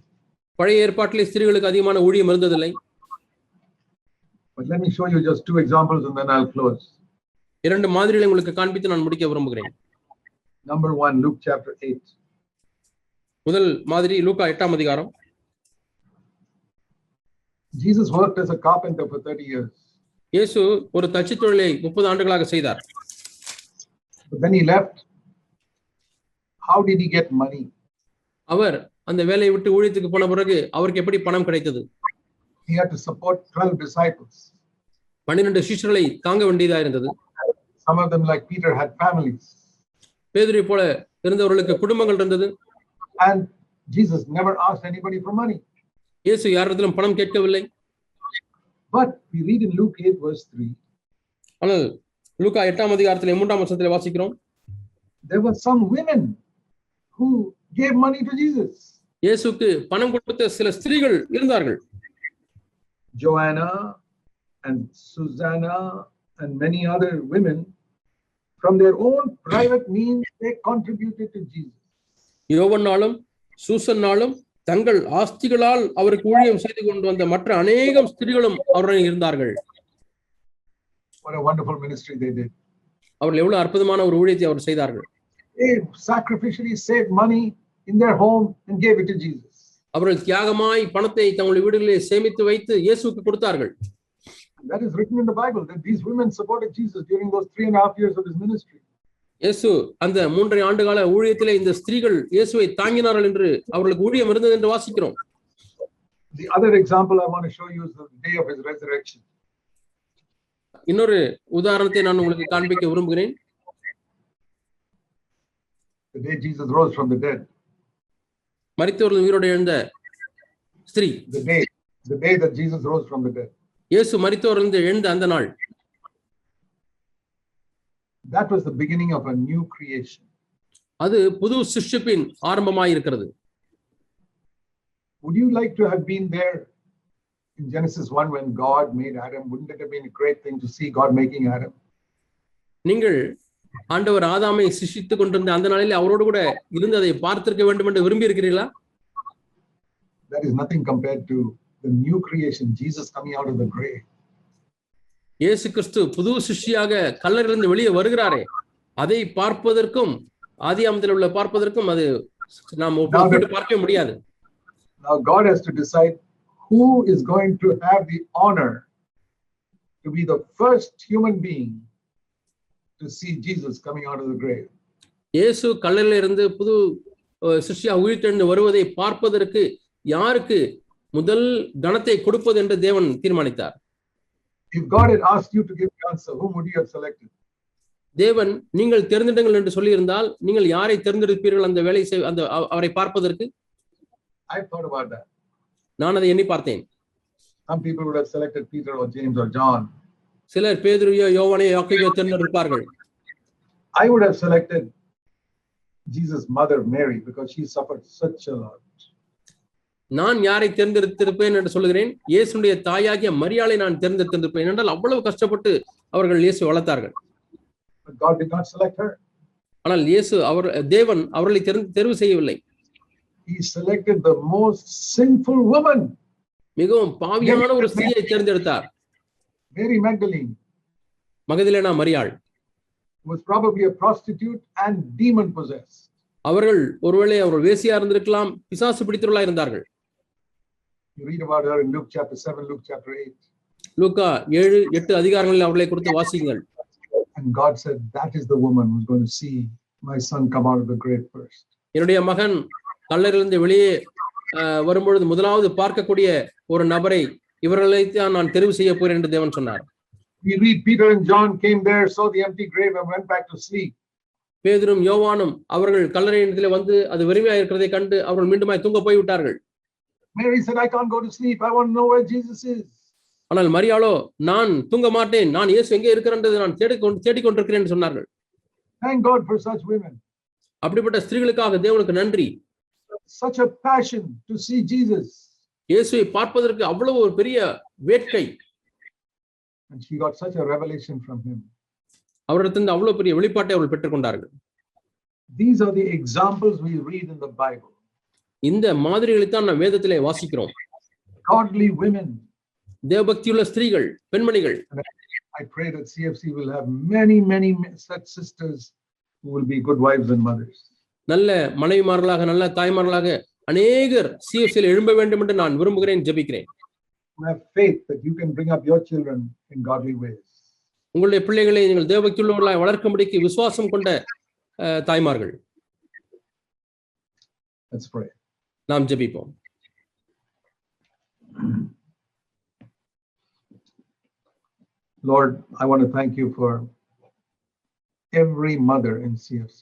பழைய ஏற்பாட்டிலே ஸ்திரீகளுக்கு அதிகமான ஊழியம் இருந்ததில்லை. But let me show you just 2 examples and then I'll close. 2 மாதிரிகளை உங்களுக்கு காண்பித்து நான் முடிக்க விரும்புகிறேன். Number 1, Luke chapter 8. முதல் மாதிரி லூக்கா 8ஆம் அதிகாரம். Jesus worked as a carpenter for 30 years. இயேசு ஒரு தச்சு தொழிலை 30 ஆண்டுகளாக செய்தார். But then he left. How did he get money? அவர் அந்த வேலையை விட்டு ஊழியத்துக்கு போன பிறகு அவருக்கு எப்படி பணம் கிடைத்தது? He had to support 12 disciples. 12 சீஷர்களை தாங்க வேண்டியதா இருந்தது. Some of them, like Peter, had families. பேதுருவை போல இருந்தவர்களுக்கு குடும்பங்கள் இருந்தது. And Jesus never asked anybody for money. இயேசு யாரிடத்திலும் பணம் கேட்கவில்லை. But we read in Luke 8 verse 3. ஆனால் லூக்கா 8ஆம் அதிகாரத்திலே 3ஆம் வசனத்திலே வாசிக்கிறோம். There were some women who gave money to Jesus. இயேசுக்கு பணம் கொடுத்த சில ஸ்திரீகள் இருந்தார்கள். Joanna and Susanna and many other women, from their own private means, they contributed to Jesus. யோவன்னாலும் சூசன்னாலும் தங்கள் ஆஸ்திகளால் அவருக்கு ஊழியம் செய்து கொண்டு வந்த மற்ற அநேகம் ஸ்திரீகளும் அவருடன் இருந்தார்கள். What a wonderful ministry they did. அவர்கள் எவ்வளவு அற்புதமான ஒரு ஊழியத்தை அவர் செய்தார்கள். They sacrificially saved money in their home and gave it to Jesus. அவர்கள் தியாகமாய் பணத்தை தங்களுடைய வீடுகளிலே சேமித்து வைத்து இயேசுவுக்கு கொடுத்தார்கள். That is written in the Bible that these women supported Jesus during those 3.5 years of his ministry. இயேசு அந்த 3.5 ஆண்டுகால ஊழியத்திலே இந்த ஸ்திரீகள் இயேசுவை தாங்கினார்கள் என்று அவர்களுக்கு ஊழியம் இருந்தது என்று வாசிக்கிறோம். The other example I want to show you is the day of his resurrection. இன்னொரு உதாரணத்தை நான் உங்களுக்கு காண்பிக்க விரும்புகிறேன். The day Jesus rose from the dead. மரித்தோரில் உயிரோடு எழுந்த ஸ்திரீ. The day that Jesus rose from the dead. இயேசு மரித்தோரிலிருந்து எழுந்த அந்த நாள். That was the beginning of a new creation. அது புது சிருஷ்டிப்பின் ஆரம்பமாய் இருக்கிறது. Would you like to have been there in Genesis 1 when God made Adam? Wouldn't it have been a great thing to see God making Adam? நீங்கள் ஆண்டவர் ஆதாமை சிருஷ்டித்துக் கொண்டிருந்த அந்த நாளில் அவரோடு கூட இருந்து அதை பார்த்திருக்க வேண்டும் என்று விரும்பி இருக்கிறீர்களா? That is nothing compared to the new creation, Jesus coming out of the grave. இயேசு கிறிஸ்து புது சிருஷ்டியாக கல்லறையிலிருந்து வெளியே வருகிறாரே, அதை பார்ப்பதற்கும் ஆதியாமத்தில் உள்ள பார்ப்பதற்கும் அது நாம் ஒப்பிட்டு பார்க்கவே முடியாது. Now God has to decide who is going to have the honor to be the first human being to see Jesus coming out of the grave. இயேசு கல்லறையில இருந்து புது சிருஷ்டியாக உயிர்த்தெழுந்து வருவதை பார்ப்பதற்கு யாருக்கு முதல் கணத்தை கொடுப்பது என்று தேவன் தீர்மானித்தார். If God had asked you to give the answer, whom would you have selected? தேவன் நீங்கள் தேர்ந்தெடுங்கள் என்று சொல்லி இருந்தால் நீங்கள் யாரை தேர்ந்தெடுப்பீர்கள் அந்த வேலை அந்த அவரை பார்ப்பதற்கு? I thought about that. நான் அதை எண்ணி பார்த்தேன். Some people would have selected Peter or James or John. சிலர் பேதுருவையோ யோவானையோ யாக்கோபையோ தேர்ந்தெடுப்பார்கள். I would have selected Jesus' mother Mary because she suffered such a lot. நான் யாரை தேர்ந்தெடுத்திருப்பேன் என்று சொல்கிறேன், இயேசுடைய தாயாகிய மரியாளை நான் தேர்ந்தெடுத்திருப்பேன் என்றால் அவ்வளவு கஷ்டப்பட்டு அவர்கள் இயேசு வளர்த்தார்கள். But God did not select her. ஆனால் தேவன் அவர்களை தெரிவு செய்யவில்லை. He selected the most sinful woman. மிகவும் பாவியான ஒரு ஸ்திரியை தேர்ந்தெடுத்தார். Mary Magdalene. மகதலேனா மரியாள். Was probably a prostitute and demon possessed. அவர்கள் ஒருவேளை அவர் வேசியா இருந்திருக்கலாம், பிசாசு பிடித்தவர்களா இருந்தார்கள். You read about her in Luke chapter 7, Luke chapter 8. லூக்கா 7-8 அதிகாரங்களில் அவர்களை குறித்து வாசியுங்கள். And God said, that is the woman who's going to see my son come out of the grave first. என்னுடைய மகன் கல்லறையிலிருந்து வெளியே வரும்பொழுது முதலாவது பார்க்கக்கூடிய ஒரு நபரை இவர்களை தான் நான் தெரிவு செய்ய போறேன் என்று தேவன் சொன்னார். We read Peter and John came there, saw the empty grave and went back to sleep. பேதுரும் யோவானும் அவர்கள் கல்லறையிடத்திலே வந்து அது வெறுமையாக இருக்கிறதை கண்டு அவர்கள் மீண்டுமாய் தூங்க போய் விட்டார்கள். Mary said, I can't go to sleep. I want to know where Jesus is. ஆனால் மரியாளோ, நான் தூங்க மாட்டேன், நான் இயேசு எங்கே இருக்கிறேன் நான் தேடிக்கொண்டிருக்கிறேன் என்று சொன்னார்கள். Thank God for such women. அப்படிப்பட்ட ஸ்திரீகளுக்காக தேவனுக்கு நன்றி. Such a passion to see Jesus. இயேசுவை பார்ப்பதற்கு அவ்வளவு ஒரு பெரிய வேட்கை. And she got such a revelation from him. அவரிடத்திலிருந்து அவ்வளவு பெரிய வெளிப்பாட்டை அவர்கள் பெற்றுக்கொண்டார்கள். These are the examples we read in the Bible. இந்த மாதிரிகளை தான் நாம் வேதத்திலே வாசிக்கிறோம். Godly women. தேவபக்தியுள்ள ஸ்திரீகள், பெண்மணிகள். I pray that CFC will have many such sisters who will be good wives and mothers. நல்ல மனைவிமார்களாக, நல்ல தாய்மார்களாக அநேகர் CFCயில் எழும்ப வேண்டும் என்று நான் விரும்புகிறேன், ஜெபிக்கிறேன். Have faith that you can bring up your children in godly ways. உங்களுடைய பிள்ளைகளை நீங்கள் தேவபக்தியுள்ளவர்களாய் வளர்க்கும்படிக்கு விசுவாசம் கொண்ட தாய்மார்கள். Let's pray. நாம் ஜெபிப்போம். Lord, I want to thank you for every mother in CFC.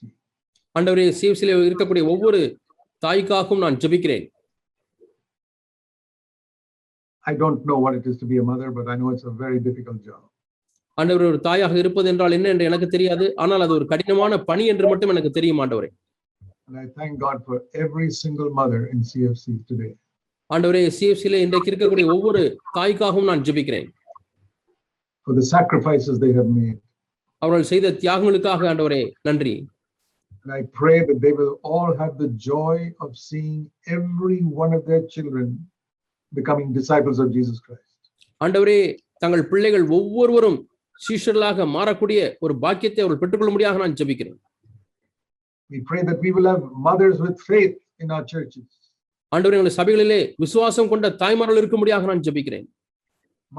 ஆண்டவரே, CFCயில் இருக்கக்கூடிய ஒவ்வொரு தாய்க்காகவும் நான் ஜெபிக்கிறேன். I don't know what it is to be a mother, but I know it's a very difficult job. ஆண்டவரே, ஒரு தாயாக இருப்பது என்றால் என்ன என்று எனக்கு தெரியாது, ஆனால் அது ஒரு கடினமான பணி என்று மட்டும் எனக்கு தெரியும் ஆண்டவரே. And I thank God for every single mother in CFC today. ஆண்டவரே, CFCயிலே இன்றைக்கு இருக்கக்கூடிய ஒவ்வொரு தாய்க்காகவும் நான் ஜெபிக்கிறேன். For the sacrifices they have made. அவர்கள் செய்த தியாகங்களுக்காக ஆண்டவரே நன்றி. And I pray that they will all have the joy of seeing every one of their children becoming disciples of Jesus Christ. ஆண்டவரே, தங்கள் பிள்ளைகள் ஒவ்வொருவரும் சீஷர்களாக மாறக்கூடிய ஒரு பாக்கியத்தை அவர்கள் பெற்றுக்கொள்ளும்படியாக நான் ஜெபிக்கிறேன். We pray that we will have mothers with faith in our churches. ஆண்டவரே, எங்கள் சபைகளிலே விசுவாசம் கொண்ட தாய்மார்கள் இருக்கும்படியாக நான் ஜெபிக்கிறேன்.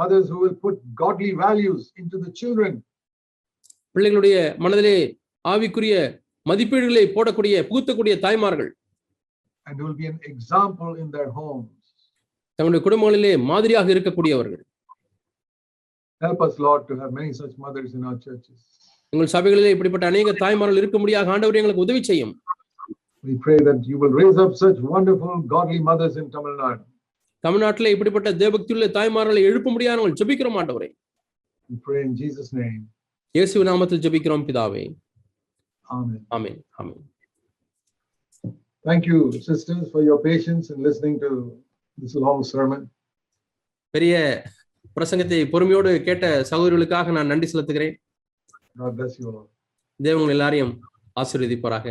Mothers who will put godly values into the children. பிள்ளைகளுடைய மனதிலே ஆவிக்குரிய மதிப்பீடுகளை புகுத்தக்கூடிய தாய்மார்கள். And who will be an example in their homes. தங்களுடைய குடும்பங்களிலே மாதிரியாக இருக்கக்கூடியவர்கள். Help us, Lord, to have many such mothers in our churches. எங்கள் சபைகளிலே இப்படிப்பட்ட அநேக தாய்மார்கள் இருக்கும்படியாக ஆண்டவரே எங்களுக்கு உதவி செய்யும். We pray that you will raise up such wonderful godly mothers in Tamil Nadu. தமிழ்நாட்டிலே இப்படிப்பட்ட தேவபக்தியுள்ள தாய்மார்களை எழுப்பும்படியாக நாங்கள் ஜெபிக்கிறோம் ஆண்டவரே. We pray in Jesus' name. இயேசுவின் நாமத்தில் ஜெபிக்கிறோம் பிதாவே. Amen. Amen. Amen. Thank you, sisters, for your patience in listening to this long sermon. பெரிய பிரசங்கத்தை பொறுமையோடு கேட்ட சகோதரர்களுக்காக நான் நன்றி செலுத்துகிறேன். God bless you all. தேவன் எல்லாரையும் ஆசீர்வதிப்பாராக.